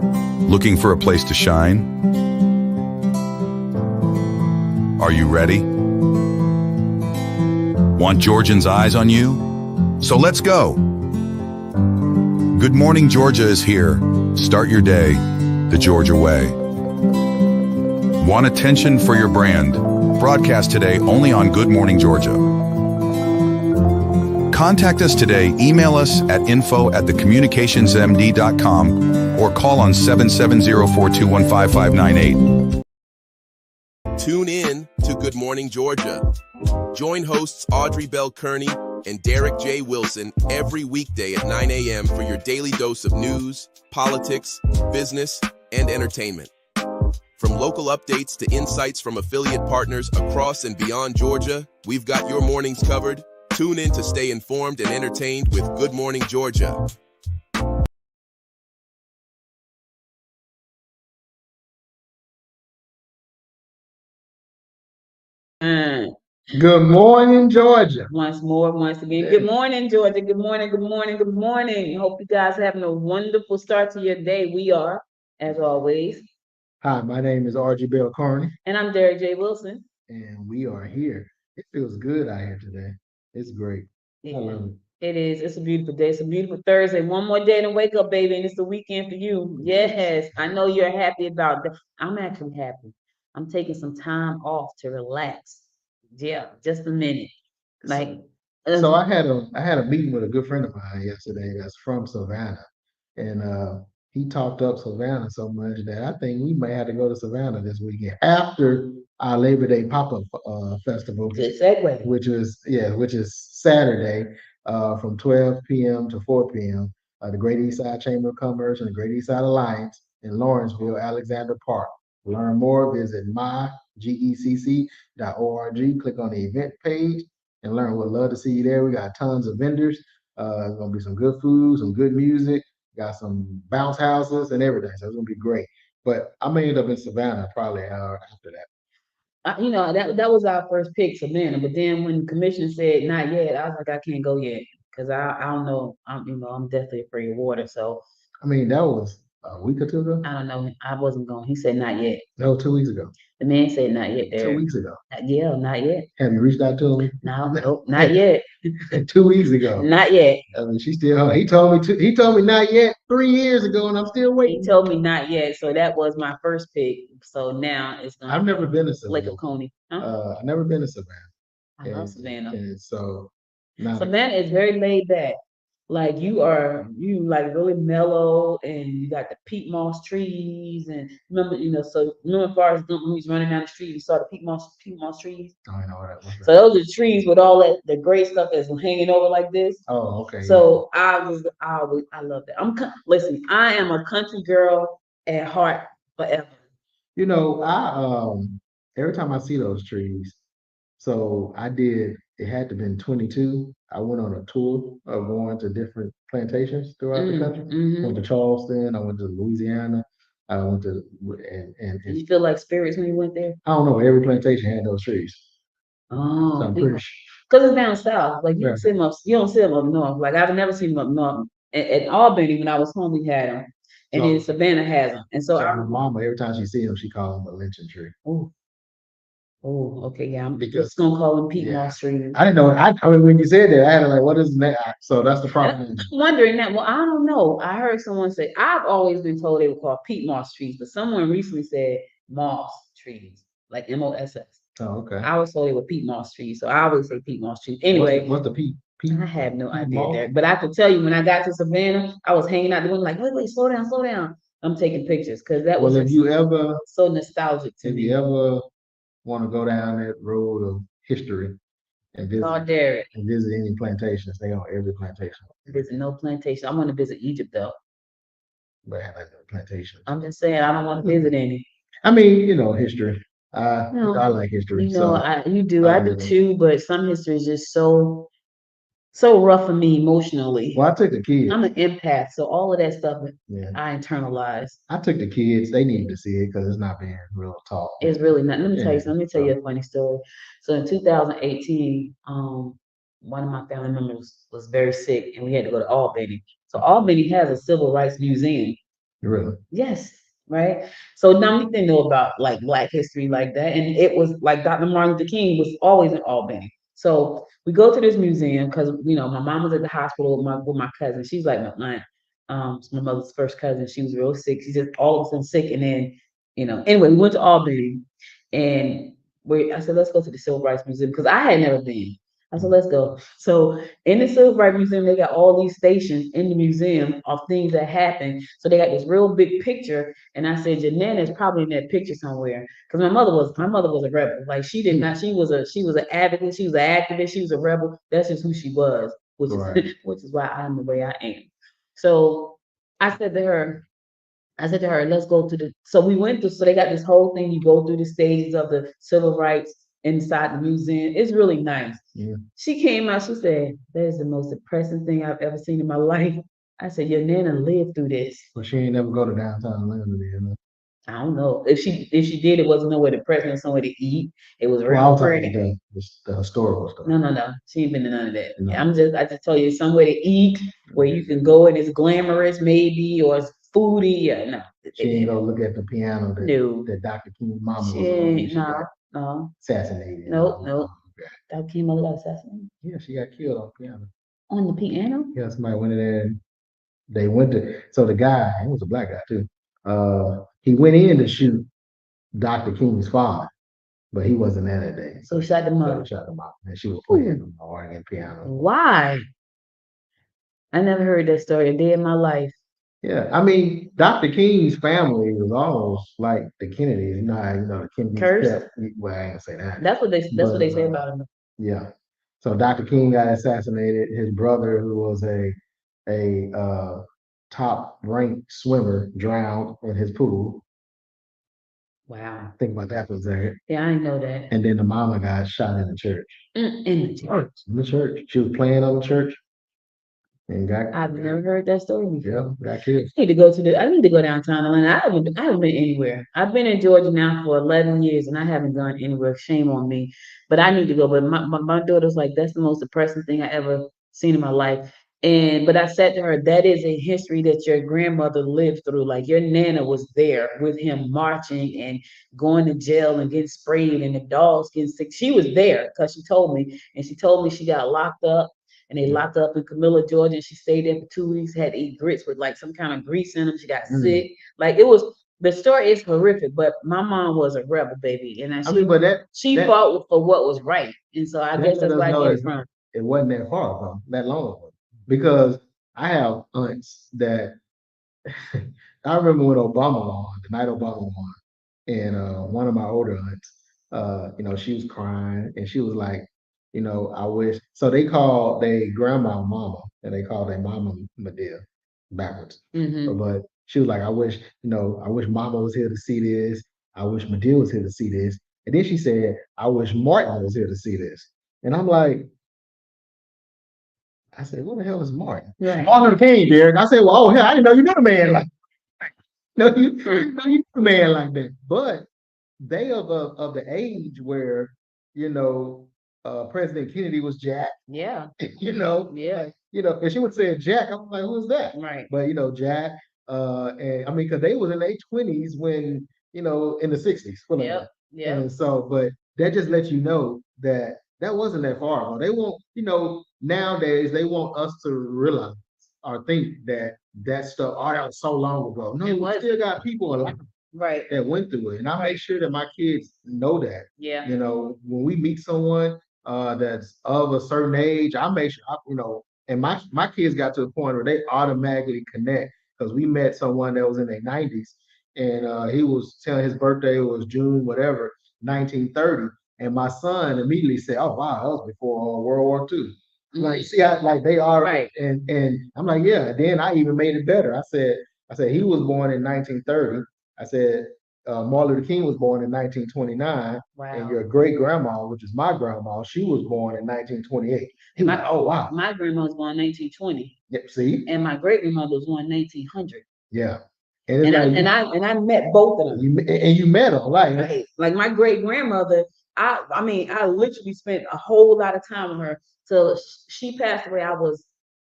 Looking for a place to shine? Are you ready? Want Georgians' eyes on you? So let's go. Good Morning Georgia is here. Start your day the Georgia way. Want attention for your brand? Broadcast today only on Good Morning Georgia. Contact us today. Email us at info@thecommunicationsmd.com or call on 770-421-5598. Tune in to Good Morning Georgia. Join hosts Audrey Bell Kearney and Derek J. Wilson every weekday at 9 a.m. for your daily dose of news, politics, business, and entertainment. From local updates to insights from affiliate partners across and beyond Georgia, we've got your mornings covered. Tune in to stay informed and entertained with Good Morning Georgia. Good morning, Georgia. Once again. Good morning, Georgia. Good morning. Hope you guys are having a wonderful start to your day. We are, as always. Hi, my name is R.G. Bell Kearney. And I'm Derek J. Wilson. And we are here. It feels good out here today. It's great. Yeah, I love it. It is. It's a beautiful day. It's a beautiful Thursday. One more day to wake up, baby, and it's the weekend for you. Yes, I know you're happy about that. I'm actually happy. I'm taking some time off to relax. Yeah, just a minute. So I had a meeting with a good friend of mine yesterday that's from Savannah, and he talked up Savannah so much that I think we may have to go to Savannah this weekend after our Labor Day pop-up festival, Good segue. which is Saturday from 12 p.m. to 4 p.m. The Great East Side Chamber of Commerce and the Great East Side Alliance in Lawrenceville, Alexander Park. To learn more, visit mygecc.org. Click on the event page and learn. We'd love to see you there. We got tons of vendors. There's gonna be some good food, some good music. Got some bounce houses and everything. So it's gonna be great. But I may end up in Savannah probably after that. That was our first pick, Savannah. But then when the commission said not yet, I was like, I can't go yet because I don't know. I'm definitely afraid of water. So I mean, that was a week or two ago. I don't know. I wasn't going. He said not yet. No, 2 weeks ago. The man said not yet. There. 2 weeks ago. Yeah, not yet. Have you reached out to him? No, nope, not yet. 2 weeks ago. Not yet. I mean, she's still. He told me not yet 3 years ago, and I'm still waiting. He told me not yet, so that was my first pick. So now it's gonna. I've never been to Savannah. Lake Oconee. Huh? I've never been to Savannah. I love Savannah. And so now Savannah is very laid back. Like you like really mellow, and you got the peat moss trees, and remember Forrest Gump when he's running down the street, you saw the peat moss trees. I don't know what that was. So those are trees with all that the gray stuff that's hanging over like this. Oh, okay. So I love that. Listen, I am a country girl at heart forever. I every time I see those trees, so it had to have been 22. I went on a tour of going to different plantations throughout the country. Went to Charleston, I went to Louisiana, I went to and Did you feel like spirits when you went there? I don't know, every plantation had those trees. Oh, So I'm pretty sure. because it's down south. Like you Right. don't see them up north. Like I've never seen them up north. At Albany, when I was home, we had them, and then Savannah has them. And so my mama, every time she sees them, she calls them a lynching tree. Oh, okay, yeah. I'm Because- just gonna call them peat yeah. moss trees. I didn't know. I mean, when you said that, I had to like, what is that? So that's the problem. I'm wondering that. Well, I don't know. I heard someone say I've always been told they were called peat moss trees, but someone recently said moss trees, like MOSS. Oh, okay. I was told they were peat moss trees, so I always say peat moss trees. Anyway, what's the peat? I have no peat idea moss? there, but I can tell you when I got to Savannah, I was hanging out the window like, wait, slow down. I'm taking pictures because that was Have you ever? so nostalgic to If me. you ever want to go down that road of history and Oh, Derek, visit any plantations, they on every plantation. visit no plantation. I want to visit Egypt though. But have like plantations. I'm just saying I don't want to visit any. I mean, history. No. I like history. You do. I do too, but some history is just so rough for me emotionally. Well, I took the kids. I'm an empath, so all of that stuff Yeah. I internalize. I took the kids. They needed to see it because it's not being real taught. It's really not. Let me tell you. Yeah, Let me tell you a funny story. So in 2018, one of my family members was very sick, and we had to go to Albany. So Albany has a civil rights museum. Really? Yes, right. So now we didn't know about like Black history like that, and it was like Dr. Martin Luther King was always in Albany. So we go to this museum because my mom was at the hospital with my cousin. She's like my aunt, my mother's first cousin. She was real sick. She just all of a sudden sick, and then anyway, we went to Albany, and I said let's go to the Civil Rights Museum because I had never been. I said, let's go. So in the Civil Rights Museum, they got all these stations in the museum of things that happened. So they got this real big picture. And I said, your nana is probably in that picture somewhere. Because my mother was a rebel. Like she did not, she was an advocate, she was an activist, she was a rebel. That's just who she was, which is Right. which is why I'm the way I am. So I said to her, let's go to the. So we went through. So they got this whole thing. You go through the stages of the civil rights inside the museum. It's really nice. Yeah. She came out. She said, "That is the most depressing thing I've ever seen in my life." I said, "Your nana lived through this." But she ain't never go to downtown Atlanta, you know. I don't know if she did. It wasn't nowhere to press and somewhere to eat. It was Well, I real was talking pretty. the historical stuff. No. She ain't been to none of that. No. I just told you somewhere to eat where you can go and it's glamorous maybe or it's foodie. Yeah, no. She ain't gonna look at the piano No. that Dr. King's mama She was on when ain't, she no, got no, assassinated. nope. That came out of assassin Yeah, she got killed on piano. on the piano. Yeah, somebody went in there and they went to so the guy, he was a black guy too. He went in to shoot Dr. King's father, but he wasn't there that day. So shot the So mother. he shot him out. And she was playing organ piano. Why? I never heard that story a day in my life. Yeah, I mean, Dr. King's family was almost like the Kennedys. You know how the Kennedys Cursed? kept. Well, I ain't gonna say that. That's what they say about him. Yeah. So Dr. King got assassinated. His brother, who was a top ranked swimmer, drowned in his pool. Wow. Think about that for a second. Yeah, I didn't know that. And then the mama got shot in the church. In the church. In the church. She was playing on the church and I've never heard that story before. got killed. I need to go downtown Atlanta. I haven't been anywhere. I've been in Georgia now for 11 years and I haven't gone anywhere. Shame on me. But I need to go. But my daughter's like, that's the most depressing thing I ever seen in my life. But I said to her, that is a history that your grandmother lived through. Like your nana was there with him marching and going to jail and getting sprayed and the dogs getting sick. She was there because she told me, and she told me she got locked up and they locked her up in Camilla, Georgia, and she stayed there for 2 weeks, had to eat grits with like some kind of grease in them. She got sick. Like the story is horrific, but my mom was a rebel, baby. And she fought for what was right. And so I guess that's where I get it from. It wasn't that far ago, that long ago. Because I have aunts that I remember when Obama won, the night Obama won, and one of my older aunts, she was crying and she was like, I wish. So they called their grandma mama and they called their mama Medea backwards. But she was like, I wish mama was here to see this. I wish Medea was here to see this. And then she said, I wish Martin was here to see this. And I'm like, I said, what the hell is Martin? Right. Martin Luther King, Derek. I said, well, oh hell, I didn't know you knew the man like no, you knew the man like that. But they of the age where, President Kennedy was Jack. Yeah. Yeah. And she would say Jack. I'm like, who's that? Right. But Jack, and I mean, because they was in their 20s when, in the 60s. Yeah. And so, but that just lets you know that wasn't that far ago. They want, nowadays they want us to realize or think that stuff, that was so long ago. No, we still got people alive that went through it. And I make sure that my kids know that. Yeah. When we meet someone that's of a certain age, I make sure, and my kids got to a point where they automatically connect because we met someone that was in their 90s and he was telling his birthday was June, whatever, 1930. And my son immediately said, oh, wow, that was before World War II. Like, see how like they are, right. And I'm like, yeah. Then I even made it better. I said he was born in 1930. I said Martin Luther King was born in 1929, wow. And your great grandma, which is my grandma, she was born in 1928. He was like, oh wow. My grandma was born in 1920. Yep, see. And my great grandmother was born in 1900. Yeah. And I met both of them. You met them, right? Like my great grandmother, I literally spent a whole lot of time with her till she passed away. I was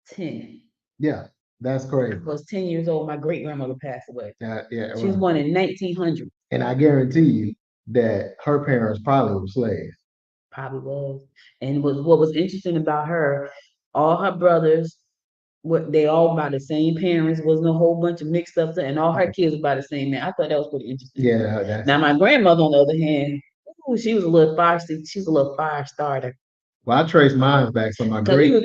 10. Yeah. That's crazy. I was 10 years old. My great grandmother passed away. Yeah, She was born in 1900. and I guarantee you that her parents probably were slaves. Probably was. And what was interesting about her, all her brothers, they all by the same parents, wasn't a whole bunch of mixed up stuff, and all her kids were by the same man. I thought that was pretty interesting. Yeah, that's. Now my grandmother, on the other hand, ooh, she was a little fire starter. Well, I traced mine back. So my Because he great was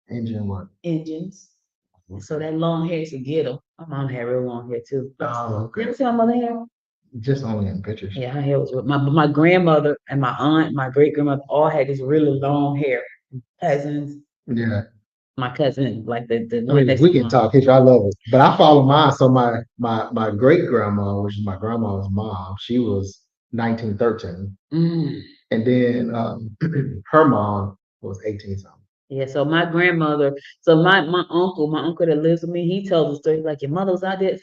engine one. engines. So that long hair should get him. My mom had real long hair too. Oh, You okay. ever see my mother hair? Just only in pictures. Yeah, her hair was my grandmother and my aunt, my great grandmother all had this really long hair. Cousins, Yeah. my cousin, like the I one mean, next we to can mine. talk history. I love it. But I follow mine. So my great grandma, which is my grandma's mom, she was 1913. Mm. And then her mom was 18 something. Yeah, so my grandmother, so my uncle that lives with me, he tells the story like your mother was out there,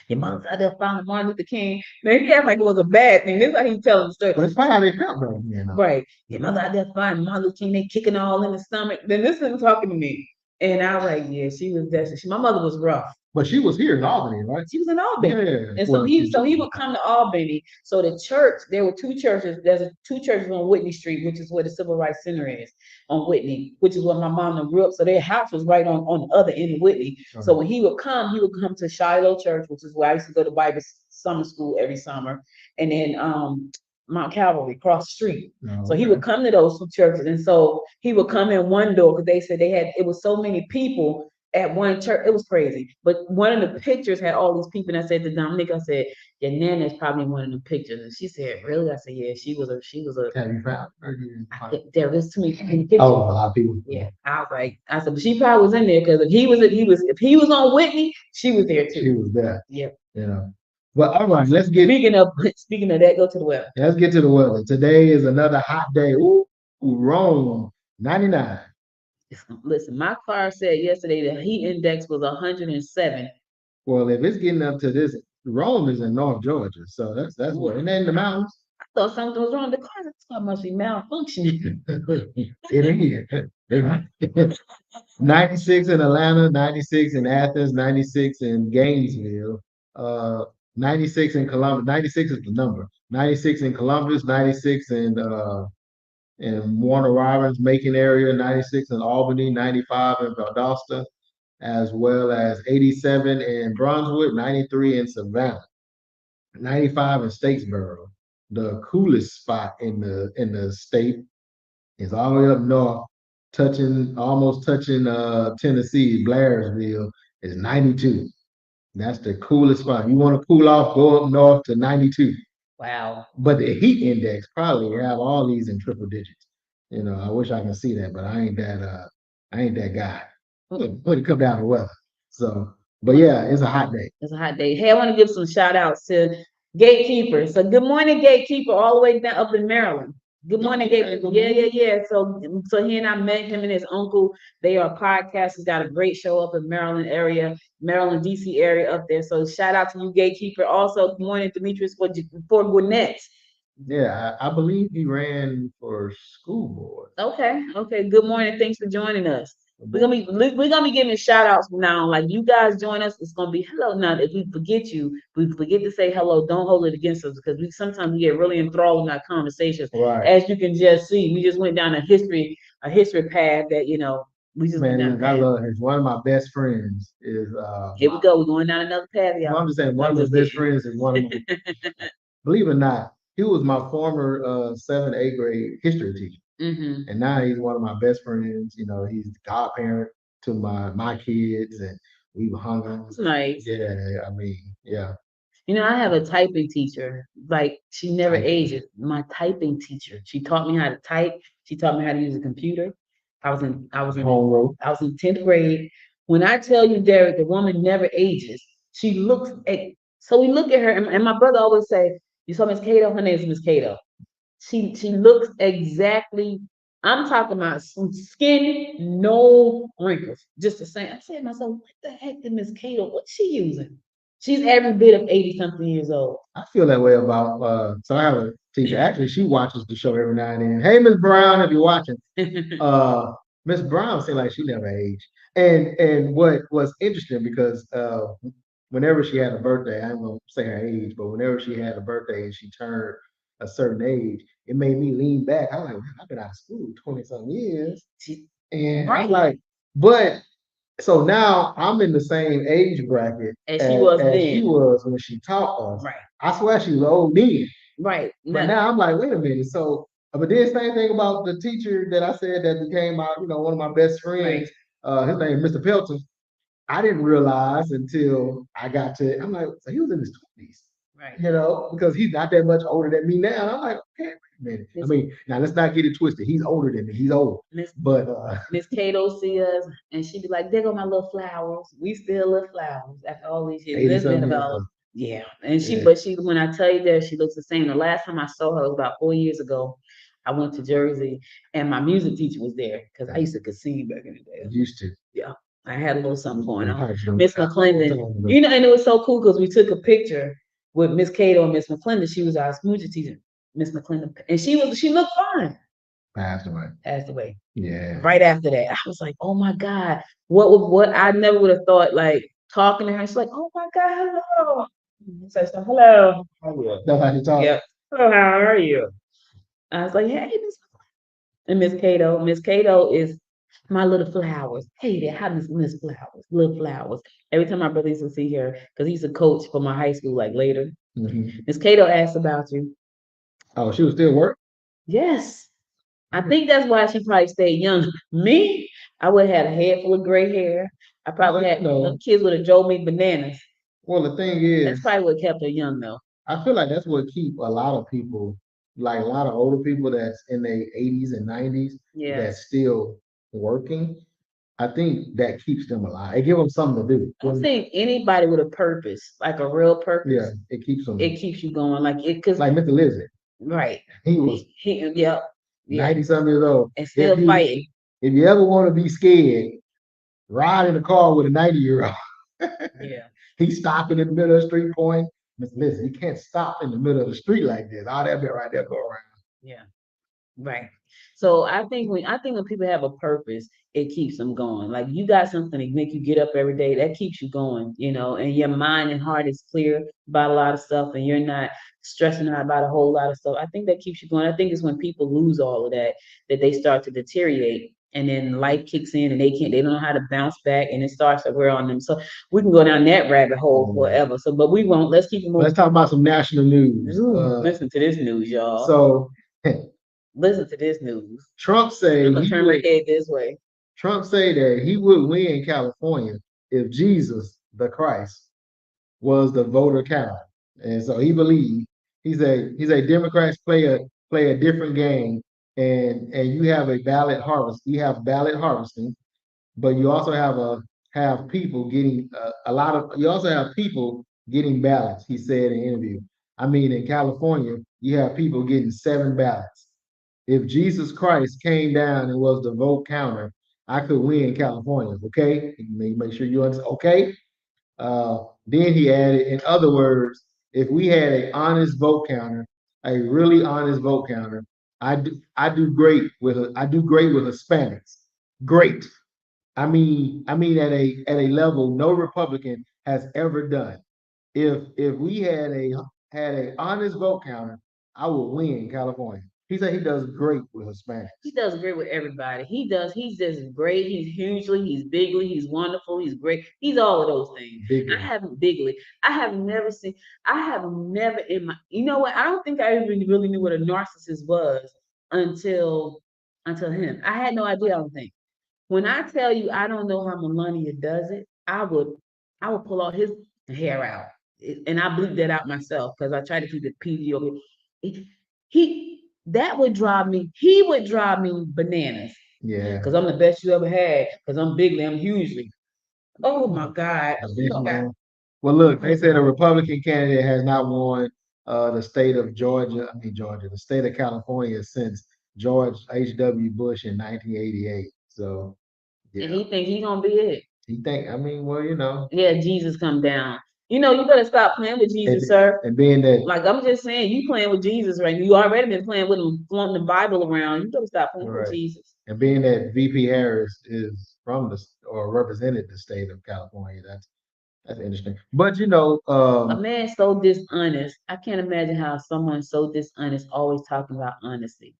your mother's out there following Martin Luther King. Man, he act like it was a bad thing. This is how he telling the story. But it's probably how they felt though, you know. Right. Your mother out there fighting Martin Luther King, they kicking all in the stomach. Then this is talking to me. And I was like, yeah, she was definitely, my mother was rough. But she was here in Albany, right? She was in Albany. Yeah. And so he would come to Albany. So the church, there were two churches. Two churches on Whitney Street, which is where the Civil Rights Center is on Whitney, which is where my mom grew up. So their house was right on the other end of Whitney. So when he would come to Shiloh Church, which is where I used to go to Bible summer school every summer, and then Mount Calvary across the street. So he would come to those two churches, and so he would come in one door because they said it was so many people at one church. It was crazy. But one of the pictures had all these people, and I said to Dominique, I said, your Nana's probably one of the pictures. And she said, really? I said, yeah, she was a Have you found her? there was too many pictures. Oh, a lot of people. Yeah. I said, but she probably was in there because if he was on Whitney, she was there too. She was there. Yeah. You know. Well, all right, let's get Speaking of that, go to the weather. let's get to the weather. Today is another hot day. Ooh, Rome, 99. Listen, my car said yesterday the heat index was 107. Well, if it's getting up to this, Rome is in North Georgia, so that's what. And then the mountains. I thought something was wrong. The car must be malfunctioning. It is. 96 in Atlanta, 96 in Athens, 96 in Gainesville, 96 in Columbus. 96 is the number. 96 in Columbus, 96 in Warner Robins, Macon area, 96 in Albany, 95 in Valdosta, as well as 87 in Brunswick, 93 in Savannah, 95 in Statesboro. The coolest spot in the state is all the way up north, almost touching Tennessee, Blairsville is 92. That's the coolest spot. You want to cool off, go up north to 92. Wow. But the heat index probably have all these in triple digits. You know, I wish I could see that, but I ain't that guy. When it come down to weather. So, but yeah, it's a hot day. It's a hot day. Hey, I want to give some shout outs to Gatekeeper. So good morning, Gatekeeper, all the way down up in Maryland. Good morning, Gatekeeper. Yeah. So he and I met him and his uncle. They are podcasters, got a great show up in Maryland area, Maryland, DC area up there. So shout out to you, Gatekeeper. Also, good morning, Demetrius for Gwinnett. Yeah, I believe he ran for school board. Okay. Good morning. Thanks for joining us. We're gonna be giving shout outs from now on. Like you guys join us, it's gonna be hello. Now, if we forget to say hello, don't hold it against us because we sometimes get really enthralled in our conversations. Right. As you can just see, we just went down a history path that we just went down. I love him. One of my best friends is Here we go. We're going down another path, y'all. Well, I'm just saying one of my best friends is one of my believe it or not, he was my former 7th, 8th grade history teacher. Mm-hmm. And now he's one of my best friends. You know, he's the godparent to my kids, and we've hung out. That's nice. Yeah, I mean, yeah. I have a typing teacher. Like she never ages. My typing teacher. She taught me how to type. She taught me how to use a computer. I was in 10th grade. When I tell you, Derek, the woman never ages. She looks at. So we look at her, and my brother always say, "You saw Miss Cato? Her name is Miss Cato." She looks exactly. I'm talking about some skin, no wrinkles, just the same. I said to myself, what the heck is Miss Cato? What's she using? She's every bit of 80-something years old. I feel that way about so I have a teacher. Actually, she watches the show every now and then. Hey, Miss Brown, if you're watching. Miss Brown seems like she never aged. And what was interesting because whenever she had a birthday, I ain't gonna say her age, but whenever she had a birthday and she turned a certain age, it made me lean back. I was like, "Man, I've been out of school 20 some years. And I'm Right. like, but so now I'm in the same age bracket As she was as she then. was when she taught us. Right. I swear she was old then. Right. But now I'm like, wait a minute. So, but then same thing about the teacher that I said that became my, one of my best Right. friends. His name is Mr. Pelton. I didn't realize until I got to. I'm like, so he was in his 20s, Right. because he's not that much older than me now. And I'm like, okay, wait a minute. I Miss mean, now let's not get it twisted. He's older than me. He's old, Miss but Miss Cato see us and she'd be like, there go my little flowers. We still little flowers after all these years. 80 It's been something years about old. yeah. And Yeah. but when I tell you that she looks the same. The last time I saw her was about 4 years ago. I went to Jersey and my music teacher was there because I used to sing back in the day. Used to. Yeah. I had a little something going on. Pipes don't Miss cut. McClendon, and it was so cool because we took a picture with Miss Cato and Miss McClendon. She was our music teacher, Miss McClendon, and she looked fine. Passed away. Passed away. Yeah. Right after that, I was like, oh my God, what I never would have thought, like talking to her. She's like, oh my God, hello. So, hello. That's how you talk. Yep. Hello, how are you? I was like, hey, Miss and Miss Cato. Miss Cato is my little flowers. Hey there, how Miss Flowers, little flowers. Every time my brother used to see her, because he's a coach for my high school, like later. Miss Cato asked about you. Oh, she was still working? Yes. I think that's why she probably stayed young. Me, I would have had a head full of gray hair. I probably had kids would have drove me bananas. Well, the thing is, That's probably what kept her young though. I feel like that's what keep a lot of people, like a lot of older people that's in their 80s and 90s, Yeah. that's still working. I think that keeps them alive. It gives them something to do. I think anybody with a purpose, like a real purpose, Yeah, it keeps them. it keeps you going. Like it, cause Like Mr. Lizard, right. he was Yeah. 90 something years old. And still fighting. If you ever want to be scared, ride in a car with a 90-year-old. Yeah. He's stopping in the middle of the street point. Listen, you can't stop in the middle of the street like this. All that bit right there go around. Yeah. Right. So I think when people have a purpose, it keeps them going. Like you got something to make you get up every day, that keeps you going, and your mind and heart is clear about a lot of stuff and you're not stressing out about a whole lot of stuff. I think that keeps you going. I think it's when people lose all of that they start to deteriorate and then life kicks in and they don't know how to bounce back and it starts to wear on them. So we can go down that rabbit hole forever. So but we won't. Let's keep it moving. Let's talk about some national news. Listen to this news, y'all. So listen to this news. Trump say I'm gonna turn my head this way. Trump say that he would win California if Jesus, the Christ, was the voter count. And so he believed he's a Democrats play a different game, and you have a ballot harvest. You have ballot harvesting, but you also have people getting you also have people getting ballots. He said in an interview. I mean, in California, you have people getting 7 ballots. If Jesus Christ came down and was the vote counter, I could win California. Okay, make sure you understand. Okay. Then he added, in other words, if we had an honest vote counter, a really honest vote counter, I do great with Hispanics. Great. I mean at a level no Republican has ever done. If we had a honest vote counter, I would win California. He said he does great with Hispanics. He does great with everybody. He does. He's just great. He's hugely. He's bigly. He's wonderful. He's great. He's all of those things. Bigly. I have never seen. I have never in my. You know what? I don't think I even really knew what a narcissist was until him. I had no idea. I don't think. When I tell you, I don't know how Melania does it. I would pull all his hair out, and I bleep that out myself because I try to keep it PG over. That would drive me. He would drive me bananas. Yeah. Because I'm the best you ever had. Because I'm bigly. I'm hugely. Oh my God. Well, look, they said a Republican candidate has not won the state of the state of California since George H.W. Bush in 1988. So, yeah. And he think he's gonna be it. Yeah, Jesus come down. You better stop playing with Jesus, sir. And being that, like I'm just saying, you playing with Jesus, right? You already been playing with him, flaunting the Bible around. You better stop playing with Jesus. And being that VP Harris is from or represented the state of California. That's interesting. But A man so dishonest. I can't imagine how someone so dishonest always talking about honesty.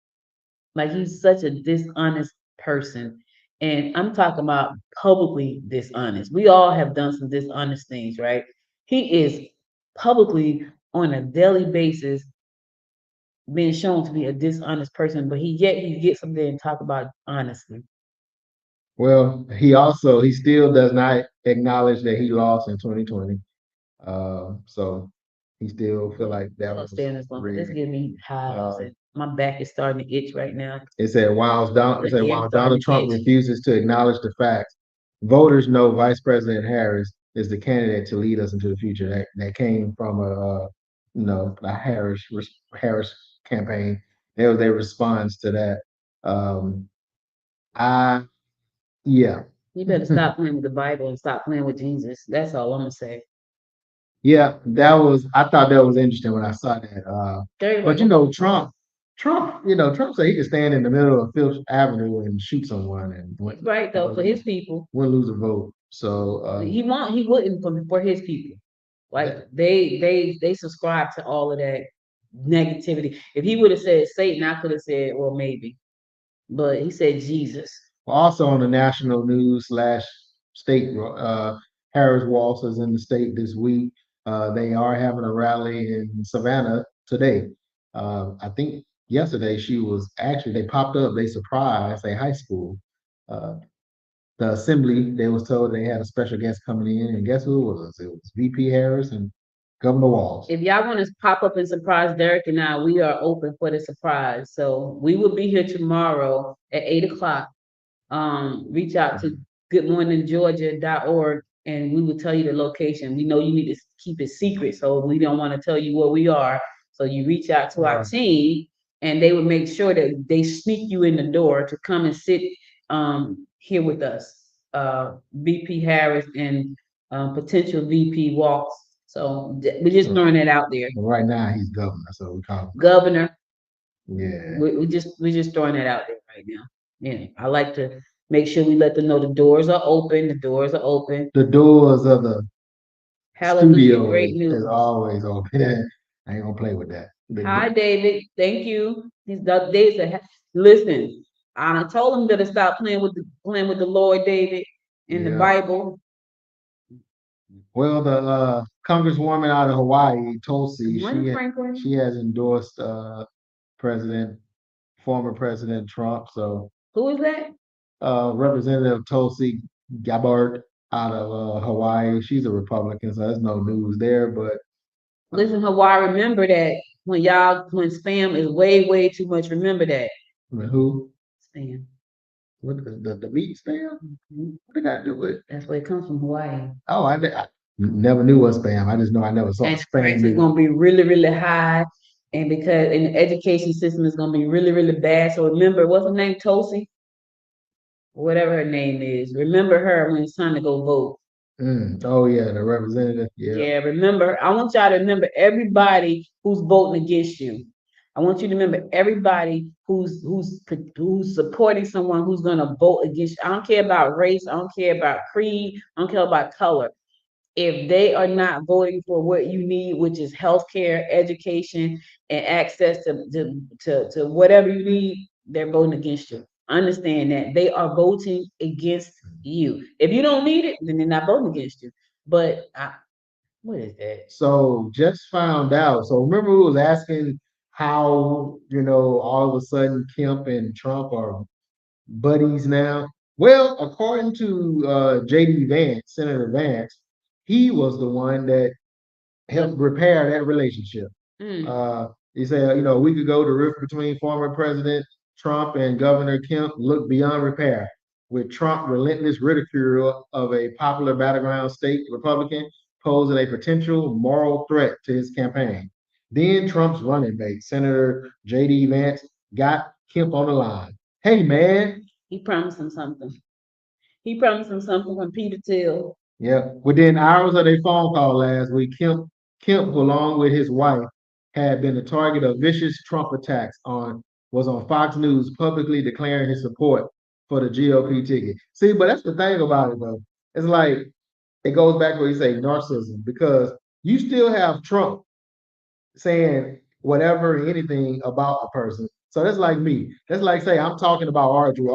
Like he's such a dishonest person. And I'm talking about publicly dishonest. We all have done some dishonest things, right? He is publicly on a daily basis being shown to be a dishonest person, but he gets up there and talk about honesty. well, he still does not acknowledge that he lost in 2020. So he still feel like I that don't was stand this long. This rigged. gives me hives Uh, and my back is starting to itch right now. It Look said here, I'm while starting Donald to Trump itch. refuses to acknowledge the facts, voters know Vice President Harris is the candidate to lead us into the future. That came from a Harris campaign. That was their response to that. Um, I yeah. You better stop playing with the Bible and stop playing with Jesus. That's all I'm gonna say. Yeah, I thought that was interesting when I saw that. But Everybody, Trump said he could stand in the middle of Fifth Avenue and shoot someone and he's right though for his people. wouldn't lose a vote. So He wouldn't for his people. Like that- they subscribe to all of that negativity. If he would have said Satan, I could have said, well, maybe. But he said Jesus. also on the national news slash state, Harris Waltz is in the state this week. They are having a rally in Savannah today. I think yesterday they popped up, they surprised a high school. Uh, the assembly, they was told they had a special guest coming in, and guess who it was? It was VP Harris and Governor Walz. If y'all want to pop up and surprise Derek and I, we are open for the surprise. So we will be here tomorrow at 8 o'clock. Reach out to goodmorninggeorgia.org and we will tell you the location. We know you need to keep it secret, so we don't want to tell you where we are. So you reach out to our team and they will make sure that they sneak you in the door to come and sit here with us. VP Harris and potential VP Walks. So we're just throwing that out there. Right now he's governor, so we call him Governor, yeah. we're just throwing that out there right now. Yeah, I like to make sure we let them know the doors are open. The doors are open. The doors of the Hallelujah, studio great news. is always open. I ain't gonna play with that. Hi, David. Thank you. These days that listen. I told him to stop playing with the Lord, David, in the Yeah. Bible. Well, the congresswoman out of Hawaii, Tulsi, Morning, Franklin. she has endorsed President, former President Trump. So Who is that? Representative Tulsi Gabbard out of Hawaii, she's a Republican, so there's no news there. But Listen, Hawaii, remember that when spam is way, way too much, remember that. I mean, who? Spam. What the meat spam? Mhm. What they got to do with? That's where it comes from, Hawaii. Oh, I never knew what spam. I just know I never saw And spam. price is gonna be really, really high. And because the education system is gonna be really, really bad. So remember, what's her name? Tulsi? Whatever her name is. Remember her when it's time to go vote. Oh yeah, the representative. Yeah. Yeah, remember, I want y'all to remember everybody who's voting against you. I want you to remember everybody who's supporting someone who's gonna vote against you. I don't care about race, I don't care about creed, I don't care about color. If they are not voting for what you need, which is healthcare, education, and access to whatever you need, they're voting against you. Understand that they are voting against you. If you don't need it, then they're not voting against you. But what is that? So just found out. So remember we was asking how, all of a sudden Kemp and Trump are buddies now. Well, according to JD Vance, Senator Vance, he was the one that helped repair that relationship. He said, a week ago, the rift between former President Trump and Governor Kemp looked beyond repair, with Trump relentless ridicule of a popular battleground state Republican posing a potential moral threat to his campaign. Then Trump's running mate, Senator J.D. Vance, got Kemp on the line. Hey, man. He promised him something. He promised him something from Peter Thiel. Yeah. Within hours of their phone call last week, Kemp, along with his wife, had been the target of vicious Trump attacks was on Fox News publicly declaring his support for the GOP ticket. See, but that's the thing about it, though. It's like it goes back to what you say, narcissism, because you still have Trump saying whatever, anything about a person. So that's like me. That's like say I'm talking about Audrey,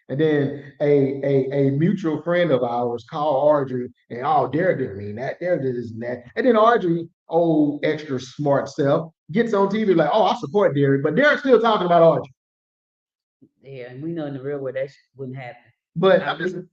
and then a mutual friend of ours called Audrey, and oh, Derek didn't mean that, Derek did this and that, and then Audrey, old extra smart self, gets on TV like, oh, I support Derek, but Derek's still talking about Audrey. Yeah, and we know in the real world that wouldn't happen. But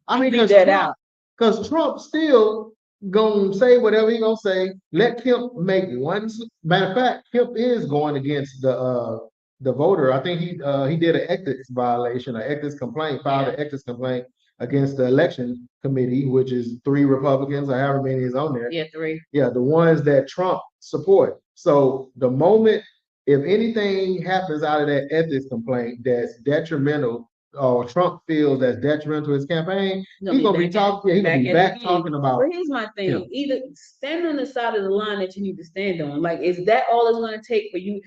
I mean, because Trump still gonna say whatever he gonna say. Let Kemp make one. Matter of fact, Kemp is going against the voter. I think he did an ethics violation, an ethics complaint, filed an ethics complaint against the election committee, which is 3 Republicans or however many is on there. Yeah, 3. Yeah, the ones that Trump support. So the moment if anything happens out of that ethics complaint that's detrimental, or Trump feels that's detrimental to his campaign, he's gonna be talking. He's gonna be back talking about. But here's my thing: either stand on the side of the line that you need to stand on. Like, is that all it's gonna take for you?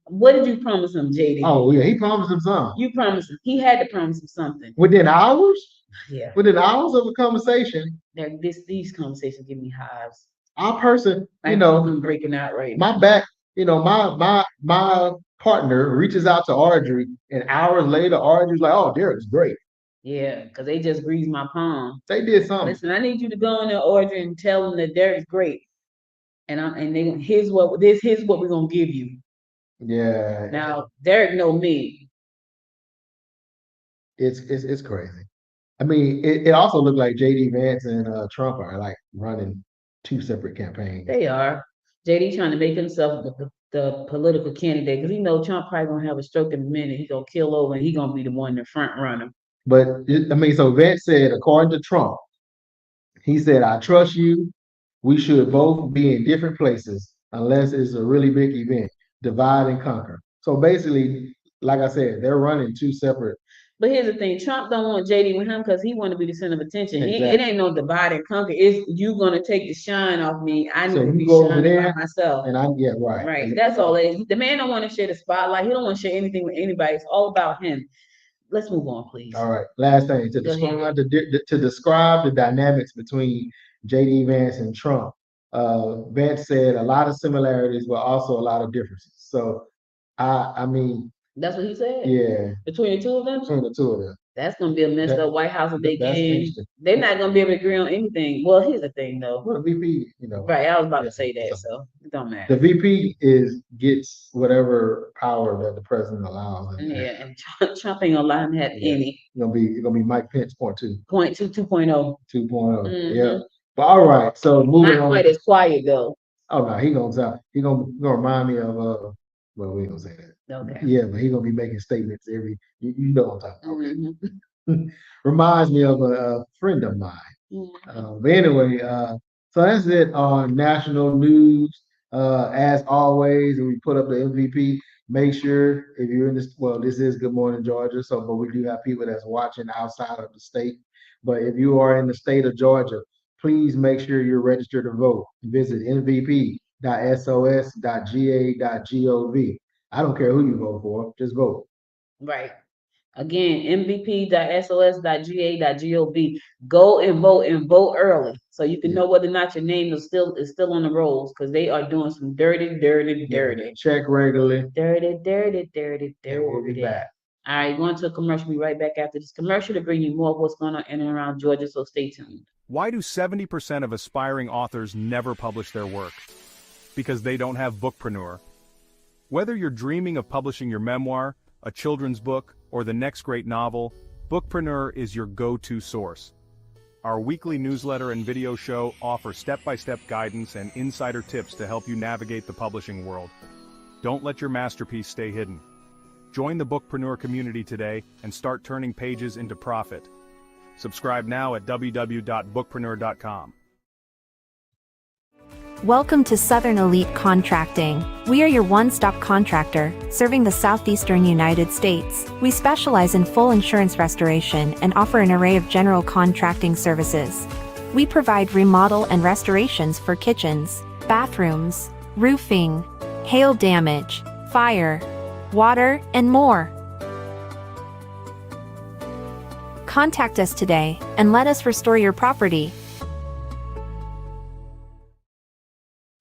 What did you promise him, JD? Oh yeah, he promised him something. You promised him. He had to promise him something. Within hours? Yeah. Within hours of a conversation. These conversations give me hives. Our person, I'm breaking out right now. My back, my partner reaches out to Audrey, and hours later, Audrey's like, "Oh, Derek's great." Yeah, because they just greased my palm. They did something. Listen, I need you to go in there, Audrey, and tell them that Derek's great. Here's what we're gonna give you. Yeah. Now Derek know me. It's crazy. I mean, it also looked like JD Vance and Trump are like running 2 separate campaigns. They are. JD trying to make himself the political candidate because he know Trump probably gonna have a stroke in a minute. He's gonna kill over and he's gonna be the one, the front runner. But so Vance said, according to Trump, he said, "I trust you. We should both be in different places unless it's a really big event. Divide and conquer." So basically, like I said, they're running 2 separate. But here's the thing: Trump don't want JD with him because he want to be the center of attention. Exactly. It ain't no divide and conquer. It's you gonna take the shine off me. I need to be shining by myself. And right. Right. That's all it is. The man don't want to share the spotlight. He don't want to share anything with anybody. It's all about him. Let's move on, please. All right. Last thing to describe the dynamics between JD Vance and Trump. Vance said a lot of similarities, but also a lot of differences. So, I mean. That's what he said? Yeah. Between the 2 of them? Between the 2 of them. That's going to be a messed up White House if they can. They're not going to be able to agree on anything. Well, here's the thing, though. Well, the VP, Right, I was about to say that, so it don't matter. The VP gets whatever power that the president allows. Yeah, and Trump ain't going to allow him to have any. It's gonna be Mike Pence 2.2. 2.0. 2.0, yeah. But all right, so moving on. Not quite as quiet, though. Oh, no, he gonna remind me of, well, we ain't gonna say that. Okay. Yeah, but he's gonna be making statements you know what I'm talking about. Okay. Reminds me of a friend of mine. But anyway, so that's it on national news. As always, we put up the MVP. Make sure if you're in this, this is Good Morning Georgia, but we do have people that's watching outside of the state. But if you are in the state of Georgia, please make sure you're registered to vote. Visit mvp.sos.ga.gov. I don't care who you vote for, just vote. Right. Again, mvp.sos.ga.gov. Go and vote early so you can know whether or not your name is still on the rolls because they are doing some dirty. Check regularly. Dirty. We'll be back. All right, going to a commercial. We'll be right back after this commercial to bring you more of what's going on in and around Georgia, so stay tuned. Why do 70% of aspiring authors never publish their work? Because they don't have Bookpreneur. Whether you're dreaming of publishing your memoir, a children's book, or the next great novel, Bookpreneur is your go-to source. Our weekly newsletter and video show offer step-by-step guidance and insider tips to help you navigate the publishing world. Don't let your masterpiece stay hidden. Join the Bookpreneur community today and start turning pages into profit. Subscribe now at www.bookpreneur.com. Welcome to Southern Elite Contracting. We are your one-stop contractor, serving the southeastern United States. We specialize in full insurance restoration and offer an array of general contracting services. We provide remodel and restorations for kitchens, bathrooms, roofing, hail damage, fire, water, and more. Contact us today and let us restore your property.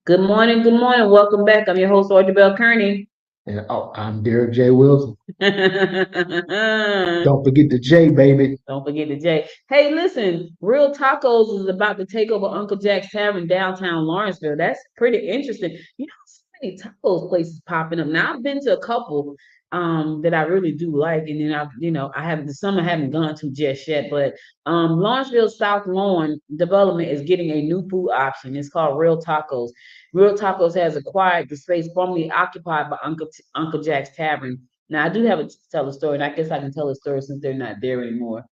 Good morning, good morning. Welcome back. I'm your host, Audrey Bell Kearney. And I'm Derek J. Wilson. Don't Don't forget the J, baby. forget the J. Hey, listen, Real Tacos is about to take over Uncle Jack's Tavern downtown Lawrenceville. That's pretty interesting. You know, so many tacos places popping up. Now I've been to a couple that I really do like, and then I haven't some I haven't gone to just yet, but Lawrenceville South Lawn Development is getting a new food option. It's called Real Tacos. Real Tacos has acquired the space formerly occupied by Uncle Jack's Tavern. Now I do have to tell a story, and I guess I can tell a story since they're not there anymore.